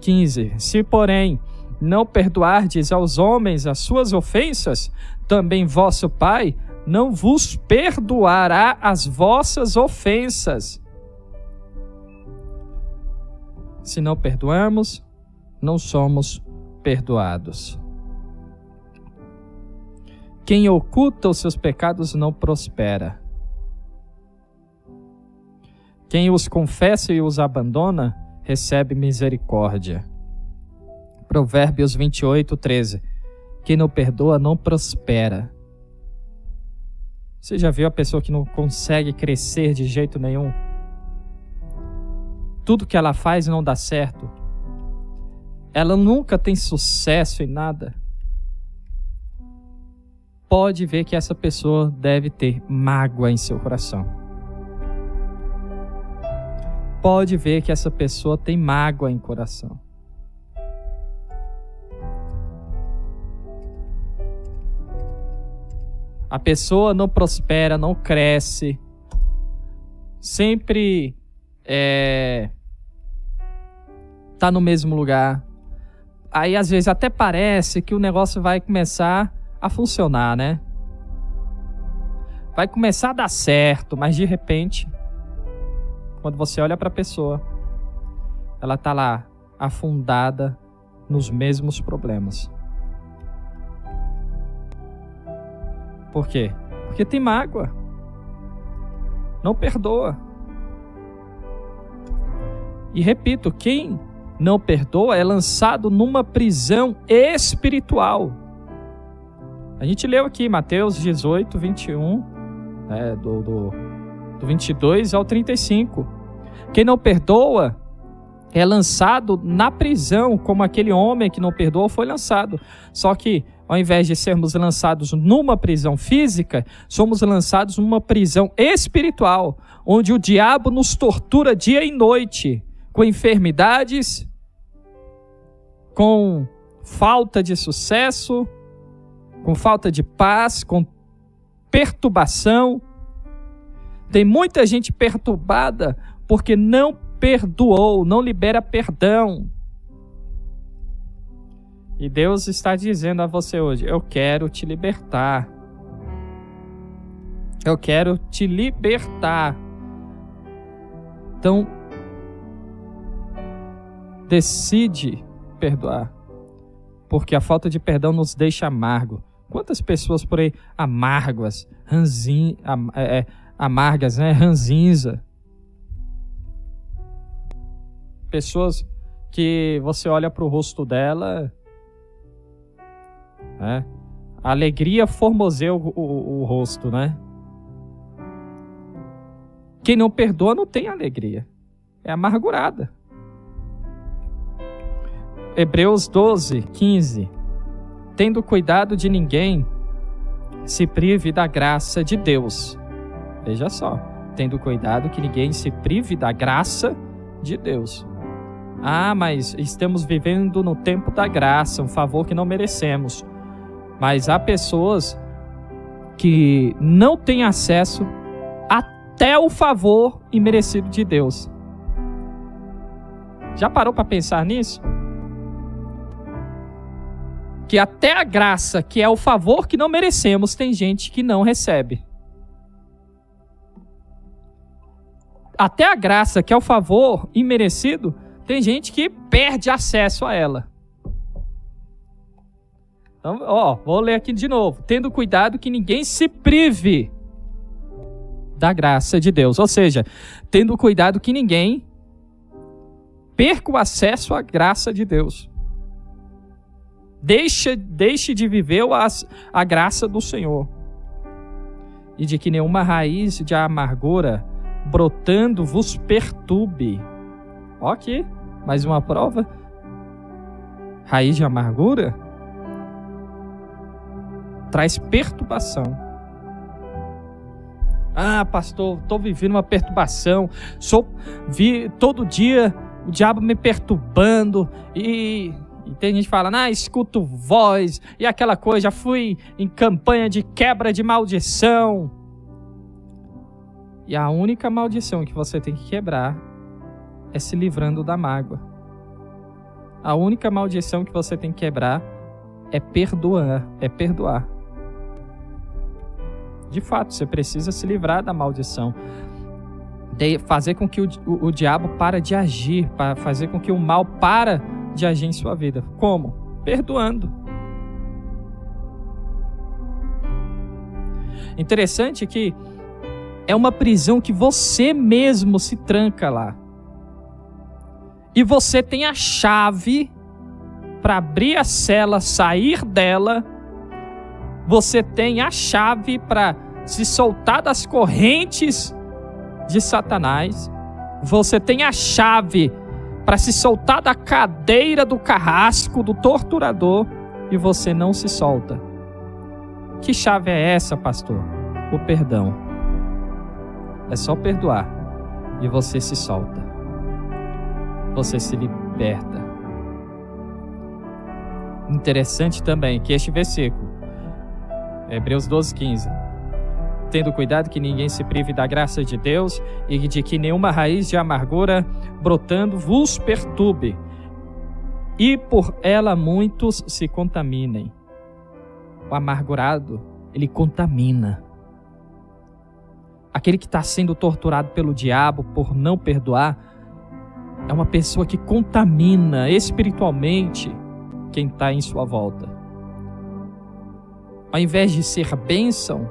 A: 15. Se, porém, não perdoardes aos homens as suas ofensas, também vosso Pai não vos perdoará as vossas ofensas. Se não perdoamos, não somos perdoados. Quem oculta os seus pecados não prospera. Quem os confessa e os abandona, recebe misericórdia. Provérbios 28:13. Quem não perdoa não prospera. Você já viu a pessoa que não consegue crescer de jeito nenhum? Tudo que ela faz não dá certo. Ela nunca tem sucesso em nada. Pode ver que essa pessoa deve ter mágoa em seu coração. pode ver que essa pessoa tem mágoa em coração. A pessoa não prospera, não cresce, sempre tá no mesmo lugar. Aí às vezes até parece que o negócio vai começar a funcionar, né? Vai começar a dar certo, mas de repente, quando você olha para a pessoa, ela tá lá afundada nos mesmos problemas. Por quê? Porque tem mágoa. Não perdoa. E repito, quem não perdoa é lançado numa prisão espiritual. A gente leu aqui Mateus 18, 21, do 22 ao 35. Quem não perdoa é lançado na prisão, como aquele homem que não perdoou foi lançado. Só que, ao invés de sermos lançados numa prisão física, somos lançados numa prisão espiritual, onde o diabo nos tortura dia e noite, com enfermidades, com falta de sucesso, com falta de paz, com perturbação. Tem muita gente perturbada porque não perdoou, não libera perdão. E Deus está dizendo a você hoje: eu quero te libertar. Eu quero te libertar. Então, decide perdoar. Porque a falta de perdão nos deixa amargo. Quantas pessoas por aí amargas, amargas, né? Ranzinza. Pessoas que você olha para o rosto dela, né? A alegria formoseia o rosto, né? Quem não perdoa não tem alegria. É amargurada. Hebreus 12, 15. Tendo cuidado de ninguém se prive da graça de Deus. Veja só. Tendo cuidado que ninguém se prive da graça de Deus. Ah, mas estamos vivendo no tempo da graça, um favor que não merecemos. Mas há pessoas que não têm acesso até o favor imerecido de Deus. Já parou para pensar nisso? Que até a graça, que é o favor que não merecemos, tem gente que não recebe. Até a graça, que é o favor imerecido, tem gente que perde acesso a ela. Então, vou ler aqui de novo. Tendo cuidado que ninguém se prive da graça de Deus. Ou seja, tendo cuidado que ninguém perca o acesso à graça de Deus. Deixe de viver a graça do Senhor. E de que nenhuma raiz de amargura brotando vos perturbe. Ó aqui, mais uma prova. Raiz de amargura traz perturbação. Ah, pastor, estou vivendo uma perturbação. Todo dia o diabo me perturbando. E tem gente que fala, escuto voz. E aquela coisa, já fui em campanha de quebra de maldição. E a única maldição que você tem que quebrar é se livrando da mágoa. A única maldição que você tem que quebrar é perdoar. De fato, você precisa se livrar da maldição. Fazer com que o diabo pare de agir, para fazer com que o mal pare de agir em sua vida. Como? Perdoando. Interessante que é uma prisão que você mesmo se tranca lá. E você tem a chave para abrir a cela, sair dela. Você tem a chave para se soltar das correntes de Satanás. Você tem a chave para se soltar da cadeira do carrasco, do torturador, e você não se solta. Que chave é essa, pastor? O perdão. É só perdoar e você se solta. você se liberta. Interessante também que este versículo, Hebreus 12:15, tendo cuidado que ninguém se prive da graça de Deus e de que nenhuma raiz de amargura brotando vos perturbe, e por ela muitos se contaminem. O amargurado, ele contamina. Aquele que está sendo torturado pelo diabo por não perdoar é uma pessoa que contamina espiritualmente quem está em sua volta. Ao invés de ser bênção,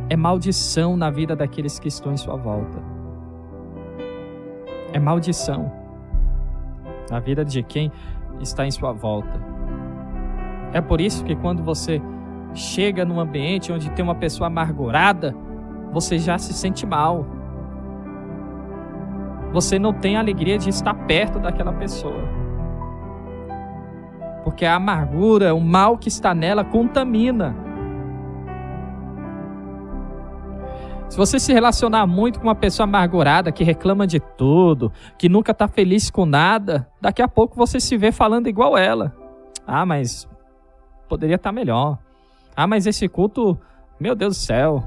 A: é maldição na vida daqueles que estão em sua volta. É maldição na vida de quem está em sua volta. É por isso que quando você chega num ambiente onde tem uma pessoa amargurada, você já se sente mal. Você não tem a alegria de estar perto daquela pessoa. Porque a amargura, o mal que está nela, contamina. Se você se relacionar muito com uma pessoa amargurada, que reclama de tudo, que nunca está feliz com nada, daqui a pouco você se vê falando igual ela. Ah, mas poderia estar melhor. Ah, mas esse culto, meu Deus do céu.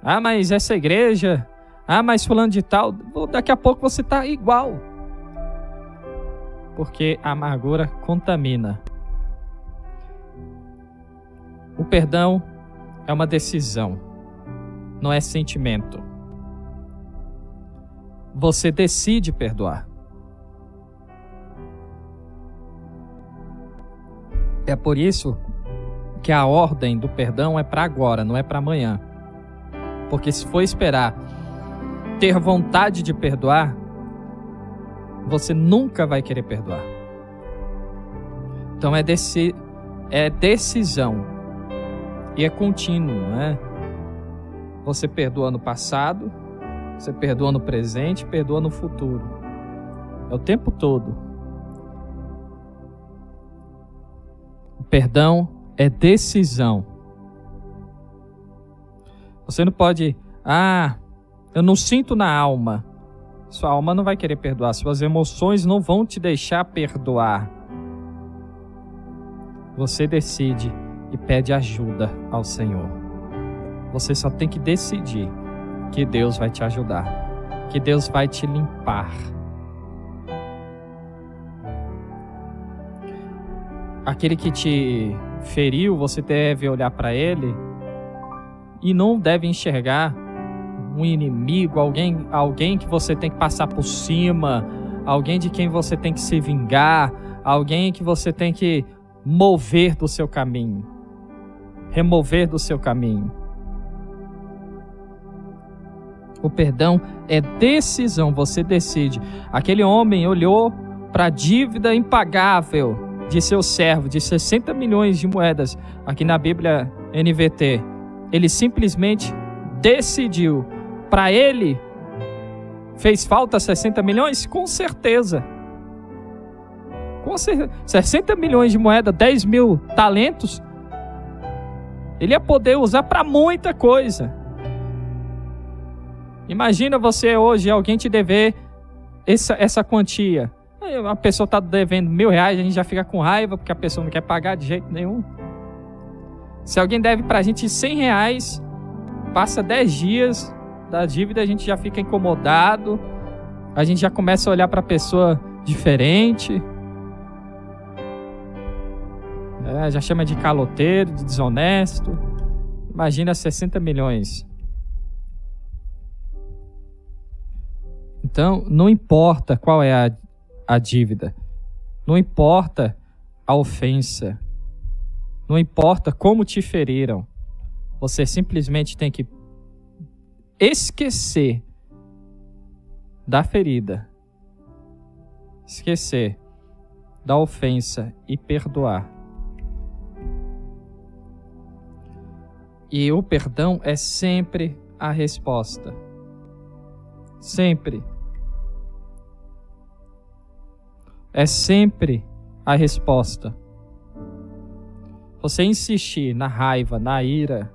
A: Ah, mas essa igreja. Ah, mas fulano de tal. Daqui a pouco você está igual. Porque a amargura contamina. O perdão é uma decisão, não é sentimento. Você decide perdoar. É por isso que a ordem do perdão é para agora, não é para amanhã. Porque se for esperar ter vontade de perdoar, você nunca vai querer perdoar. Então é decisão. E é contínuo, né? Você perdoa no passado, você perdoa no presente, perdoa no futuro. É o tempo todo. O perdão é decisão. Você não pode... eu não sinto na alma. Sua alma não vai querer perdoar. Suas emoções não vão te deixar perdoar. Você decide e pede ajuda ao Senhor. Você só tem que decidir que Deus vai te ajudar, que Deus vai te limpar. Aquele que te feriu, você deve olhar para ele e não deve enxergar um inimigo, alguém que você tem que passar por cima, alguém de quem você tem que se vingar, alguém que você tem que mover do seu caminho, remover do seu caminho. O perdão é decisão, você decide. Aquele homem olhou para a dívida impagável de seu servo, de 60 milhões de moedas, aqui na Bíblia NVT. Ele simplesmente decidiu. Para ele, fez falta 60 milhões? Com certeza. 60 milhões de moeda, 10 mil talentos, ele ia poder usar para muita coisa. Imagina você hoje, alguém te dever essa quantia. A pessoa está devendo R$1.000, a gente já fica com raiva porque a pessoa não quer pagar de jeito nenhum. Se alguém deve para a gente R$100, passa 10 dias da dívida, a gente já fica incomodado, a gente já começa a olhar para a pessoa diferente, já chama de caloteiro, de desonesto. Imagina 60 milhões. Então, não importa qual é a dívida, não importa a ofensa, não importa como te feriram, você simplesmente tem que esquecer da ferida, esquecer da ofensa e perdoar. E o perdão é sempre a resposta. Sempre. É sempre a resposta. Você insistir na raiva, na ira,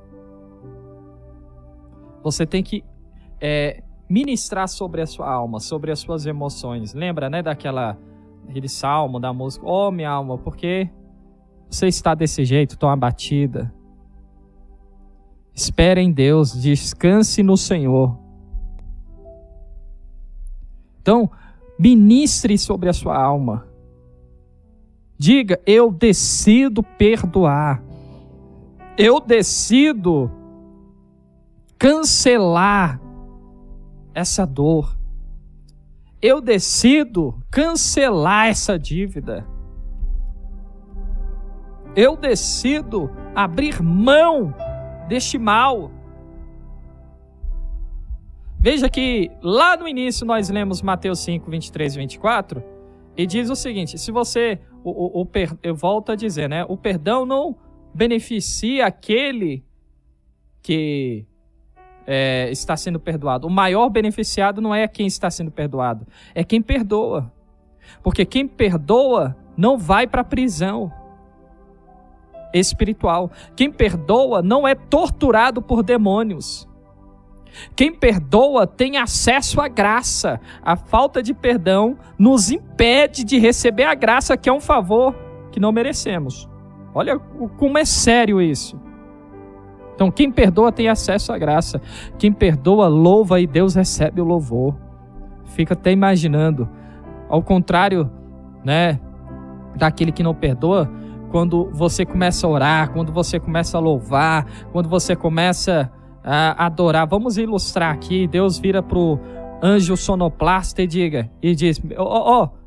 A: você tem que ministrar sobre a sua alma, sobre as suas emoções. Lembra, né, daquela aquele salmo da música, oh minha alma, por que você está desse jeito, tão abatida? Espere em Deus, descanse no Senhor. Então, ministre sobre a sua alma. Diga, eu decido perdoar. Eu decido cancelar essa dor. Eu decido cancelar essa dívida. Eu decido abrir mão deste mal. Veja que lá no início nós lemos Mateus 5, 23 e 24, e diz o seguinte, se você, eu volto a dizer, né? O perdão não beneficia aquele que está sendo perdoado. O maior beneficiado não é quem está sendo perdoado, é quem perdoa. Porque quem perdoa não vai para a prisão espiritual. Quem perdoa não é torturado por demônios. Quem perdoa tem acesso à graça. A falta de perdão nos impede de receber a graça, que é um favor que não merecemos. Olha como é sério isso. Então, quem perdoa tem acesso à graça. Quem perdoa, louva e Deus recebe o louvor. Fica até imaginando. Ao contrário, né, daquele que não perdoa, quando você começa a orar, quando você começa a louvar, quando você começa a adorar. Vamos ilustrar aqui. Deus vira para o anjo sonoplasta e diz,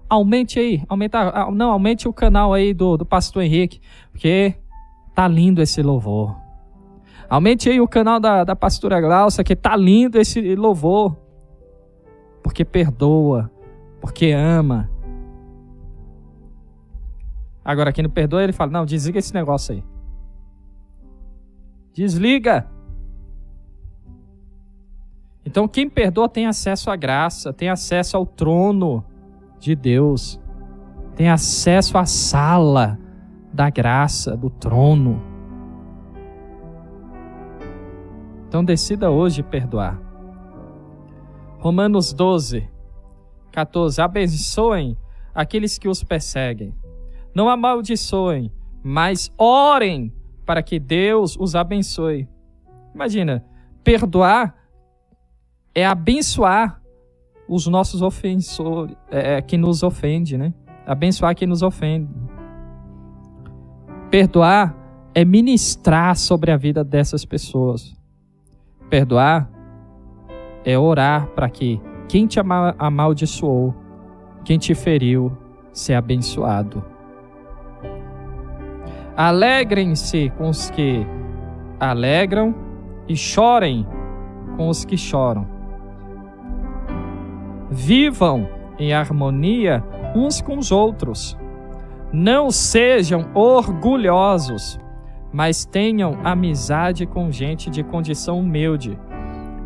A: aumente aí, aumente o canal aí do pastor Henrique, porque tá lindo esse louvor. Aumente aí o canal da pastora Glaucia, que tá lindo esse louvor. Porque perdoa, porque ama. Agora, quem não perdoa, ele fala, não, desliga esse negócio aí. Desliga. Então, quem perdoa tem acesso à graça, tem acesso ao trono de Deus, tem acesso à sala da graça, do trono. Então, decida hoje perdoar. Romanos 12, 14. Abençoem aqueles que os perseguem. Não amaldiçoem, mas orem para que Deus os abençoe. Imagina, perdoar é abençoar os nossos ofensores, que nos ofende, né? Abençoar quem nos ofende. Perdoar é ministrar sobre a vida dessas pessoas. Perdoar é orar para que quem te amaldiçoou, quem te feriu, seja abençoado. Alegrem-se com os que alegram e chorem com os que choram. Vivam em harmonia uns com os outros. Não sejam orgulhosos, mas tenham amizade com gente de condição humilde.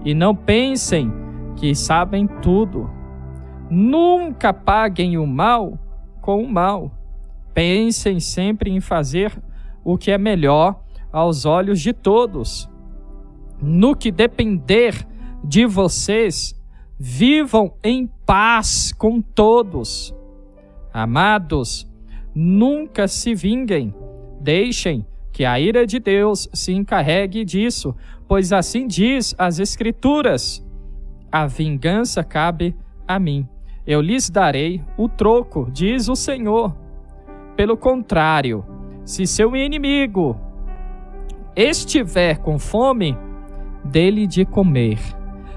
A: E não pensem que sabem tudo. Nunca paguem o mal com o mal. Pensem sempre em fazer o que é melhor aos olhos de todos. No que depender de vocês, vivam em paz com todos. Amados, nunca se vinguem. Deixem que a ira de Deus se encarregue disso, pois assim diz as Escrituras: a vingança cabe a mim. Eu lhes darei o troco, diz o Senhor. Pelo contrário, se seu inimigo estiver com fome, dê-lhe de comer.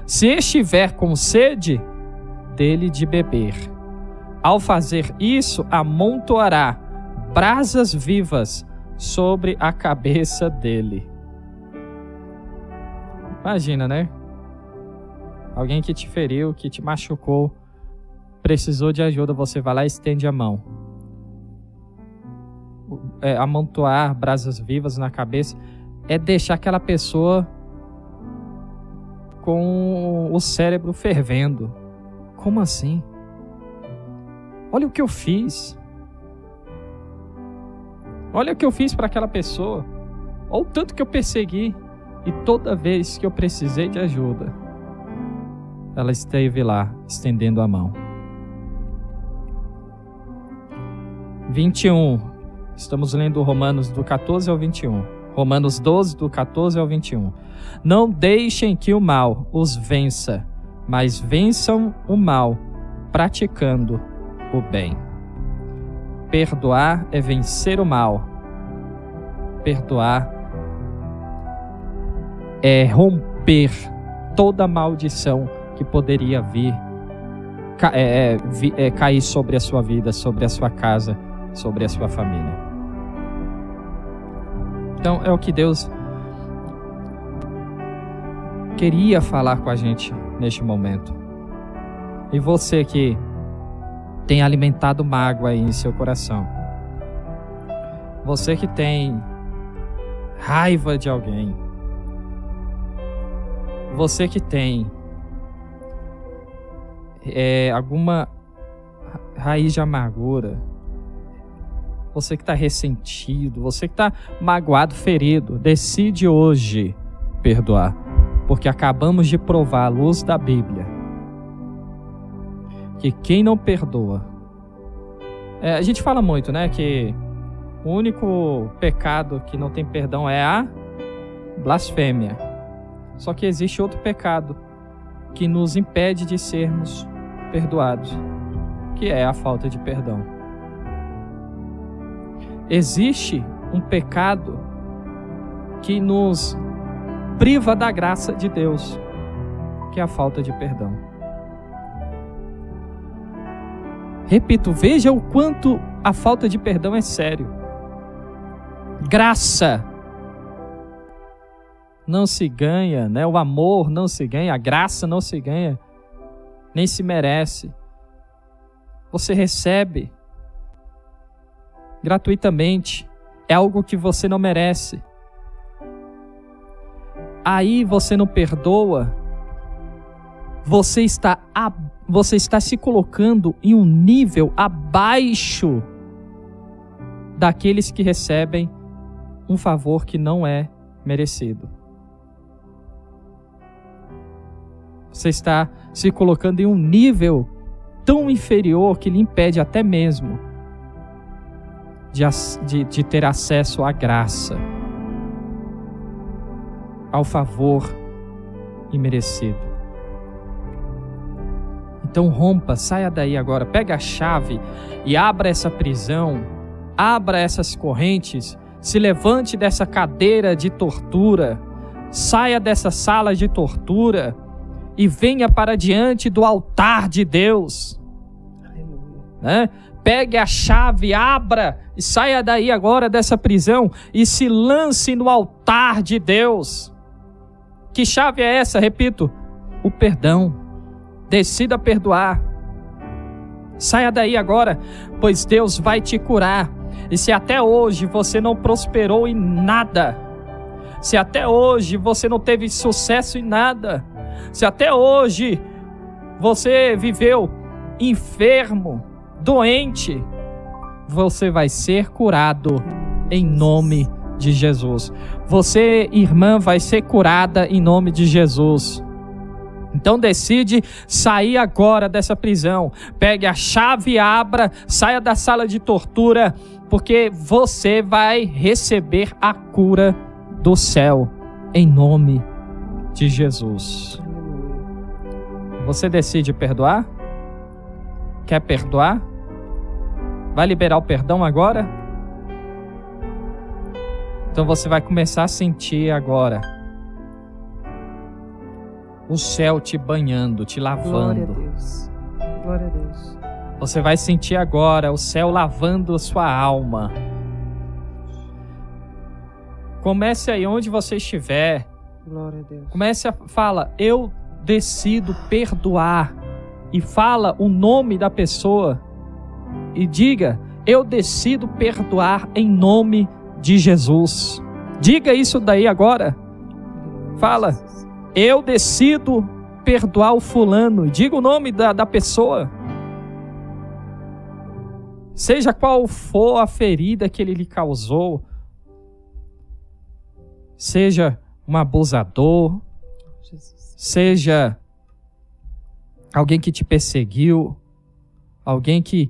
A: Se estiver com sede, dê-lhe de beber. Ao fazer isso, amontoará brasas vivas sobre a cabeça dele. Imagina, né? Alguém que te feriu, que te machucou, precisou de ajuda, você vai lá e estende a mão. Amontoar brasas vivas na cabeça é deixar aquela pessoa com o cérebro fervendo. Como assim? Olha o que eu fiz. Olha o que eu fiz para aquela pessoa. Olha o tanto que eu persegui. E toda vez que eu precisei de ajuda, ela esteve lá, estendendo a mão. 21. Estamos lendo Romanos do 14 ao 21. Romanos 12, do 14 ao 21. Não deixem que o mal os vença, mas vençam o mal praticando o bem. Perdoar é vencer o mal. Perdoar é romper toda maldição que poderia cair sobre a sua vida, sobre a sua casa, sobre a sua família. Então é o que Deus queria falar com a gente neste momento. E você que tem alimentado mágoa aí em seu coração, você que tem raiva de alguém, você que tem alguma raiz de amargura, você que está ressentido, você que está magoado, ferido, decide hoje perdoar, porque acabamos de provar à luz da Bíblia que quem não perdoa, a gente fala muito, né, que o único pecado que não tem perdão é a blasfêmia. Só que existe outro pecado que nos impede de sermos perdoados, que é a falta de perdão. Existe um pecado que nos priva da graça de Deus, que é a falta de perdão. Repito, veja o quanto a falta de perdão é sério. Graça não se ganha, né? O amor não se ganha, a graça não se ganha, nem se merece. Você recebe gratuitamente, é algo que você não merece. Aí você não perdoa, você está se colocando em um nível abaixo daqueles que recebem um favor que não é merecido. Você está se colocando em um nível tão inferior que lhe impede até mesmo de ter acesso à graça, ao favor imerecido. Então rompa, saia daí agora, pega a chave e abra essa prisão, abra essas correntes, se levante dessa cadeira de tortura, saia dessa sala de tortura e venha para diante do altar de Deus. Aleluia. Né? Pegue a chave, abra e saia daí agora dessa prisão e se lance no altar de Deus. Que chave é essa? Repito, o perdão. Decida perdoar. Saia daí agora, pois Deus vai te curar. E se até hoje você não prosperou em nada, se até hoje você não teve sucesso em nada, se até hoje você viveu enfermo, doente, você vai ser curado em nome de Jesus. Você, irmã, vai ser curada em nome de Jesus. Então decide sair agora dessa prisão. Pegue a chave e abra, saia da sala de tortura, porque você vai receber a cura do céu em nome de Jesus. Você decide perdoar? Quer perdoar? Vai liberar o perdão agora? Então você vai começar a sentir agora o céu te banhando, te lavando.
B: Glória a Deus. Glória a Deus.
A: Você vai sentir agora o céu lavando a sua alma. Comece aí onde você estiver.
B: Glória a Deus.
A: Fala, eu decido perdoar. E fala o nome da pessoa. E diga, eu decido perdoar em nome de Jesus. Diga isso daí agora. Fala, eu decido perdoar o fulano. Diga o nome da pessoa. Seja qual for a ferida que ele lhe causou. Seja um abusador. Seja alguém que te perseguiu. Alguém que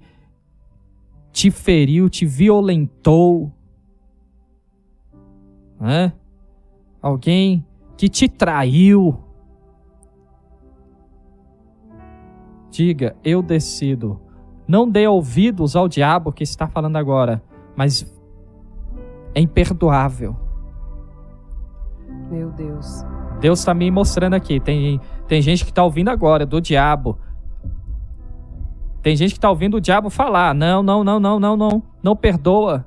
A: te feriu, te violentou, né? Alguém que te traiu, diga: eu decido. Não dê ouvidos ao diabo que está falando agora, mas é imperdoável.
B: Meu Deus.
A: Deus está me mostrando aqui. Tem gente que está ouvindo agora do diabo. Tem gente que está ouvindo o diabo falar: não perdoa.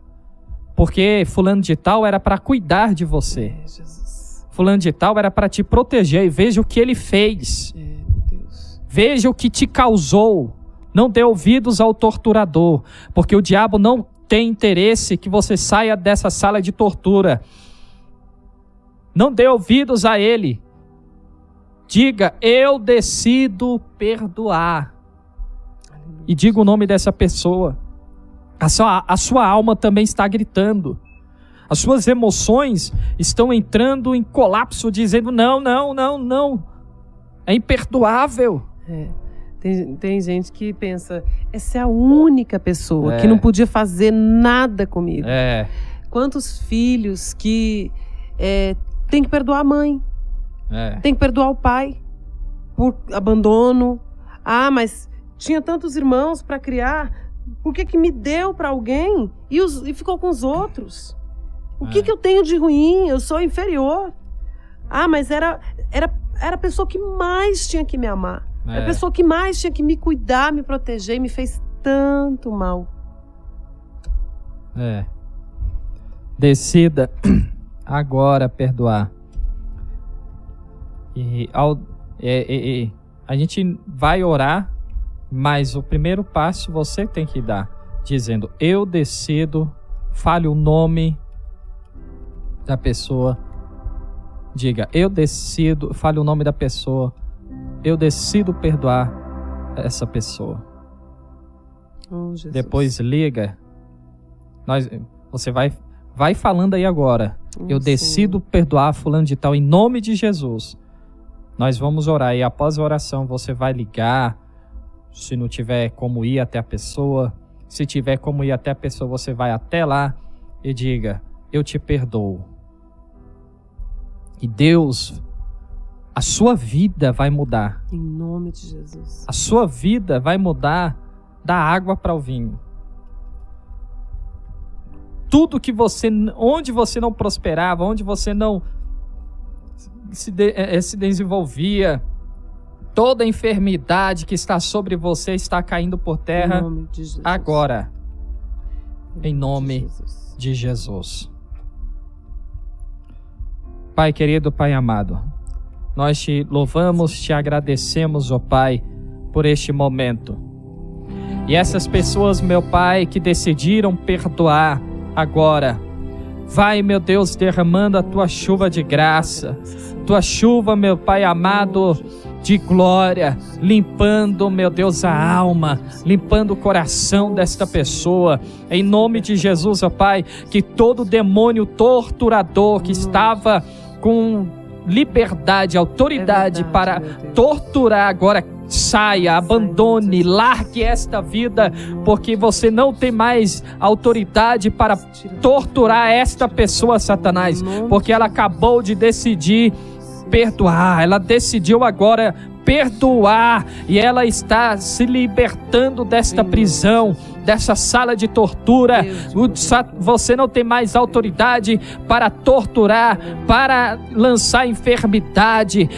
A: Porque fulano de tal era para cuidar de você.
B: Jesus.
A: Fulano de tal era para te proteger. E veja o que ele fez.
B: Meu Deus.
A: Veja o que te causou. Não dê ouvidos ao torturador. Porque o diabo não tem interesse que você saia dessa sala de tortura. Não dê ouvidos a ele. Diga: eu decido perdoar. E diga o nome dessa pessoa. A sua alma também está gritando. As suas emoções estão entrando em colapso, dizendo: não. É imperdoável.
B: Tem gente que pensa: essa é a única pessoa que não podia fazer nada comigo. Quantos filhos que tem que perdoar a mãe, tem que perdoar o pai por abandono. Mas tinha tantos irmãos para criar, por que me deu para alguém e ficou com os outros? O que eu tenho de ruim? Eu sou inferior. Mas era a pessoa que mais tinha que me amar. Era a pessoa que mais tinha que me cuidar, me proteger, e me fez tanto mal.
A: Decida agora perdoar. A gente vai orar, mas o primeiro passo você tem que dar, dizendo: eu decido. Fale o nome da pessoa. Diga: eu decido. Fale o nome da pessoa. Eu decido perdoar essa pessoa. Depois liga. Você vai falando aí agora. Eu decido perdoar fulano de tal em nome de Jesus. Nós vamos orar e após a oração você vai ligar. Se não tiver como ir até a pessoa, se tiver como ir até a pessoa, você vai até lá e diga: eu te perdoo. E Deus, a sua vida vai mudar.
B: Em nome de Jesus.
A: A sua vida vai mudar da água para o vinho. Tudo que onde você não prosperava, onde você não se desenvolvia, toda a enfermidade que está sobre você está caindo por terra
B: em nome de Jesus.
A: Agora. Em nome de Jesus. Pai querido, Pai amado, nós te louvamos, te agradecemos, ó Pai, por este momento. E essas pessoas, meu Pai, que decidiram perdoar agora, vai, meu Deus, derramando a tua chuva de graça, tua chuva, meu Pai amado, de glória, limpando, meu Deus, a alma, limpando o coração desta pessoa, em nome de Jesus, ó Pai, que todo demônio torturador que estava com liberdade, autoridade para torturar, agora saia, abandone, largue esta vida, porque você não tem mais autoridade para torturar esta pessoa, Satanás, porque ela acabou de decidir perdoar, ela decidiu agora perdoar, e ela está se libertando desta prisão, dessa sala de tortura. Você não tem mais autoridade para torturar, para lançar enfermidade,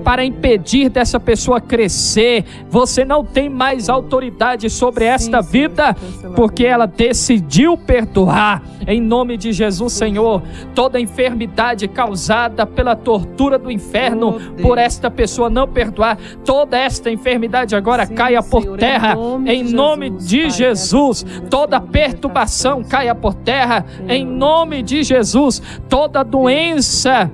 A: para impedir dessa pessoa crescer. Você não tem mais autoridade sobre esta vida, porque ela decidiu perdoar. Em nome de Jesus, Senhor, toda enfermidade causada pela tortura do inferno, por esta pessoa não perdoar, toda esta enfermidade agora caia por terra, em nome de Jesus. Toda perturbação caia por terra, em nome de Jesus. Toda doença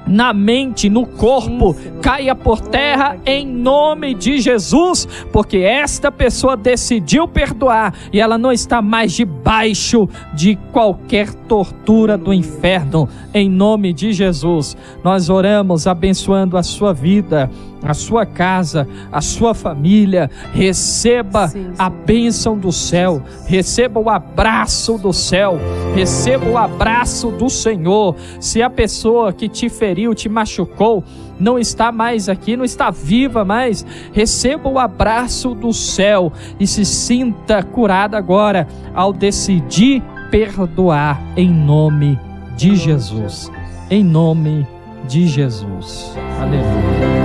A: na mente, no corpo, caia por terra em nome de Jesus, porque esta pessoa decidiu perdoar e ela não está mais debaixo de qualquer tortura do inferno, em nome de Jesus. Nós oramos abençoando a sua vida, a sua casa, a sua família. Receba a bênção do céu, receba o abraço do céu, receba o abraço do Senhor. Se a pessoa que te feriu, te machucou, não está mais aqui, não está viva mais, receba o abraço do céu e se sinta curada agora ao decidir perdoar em nome de Jesus. Em nome de Jesus. Aleluia.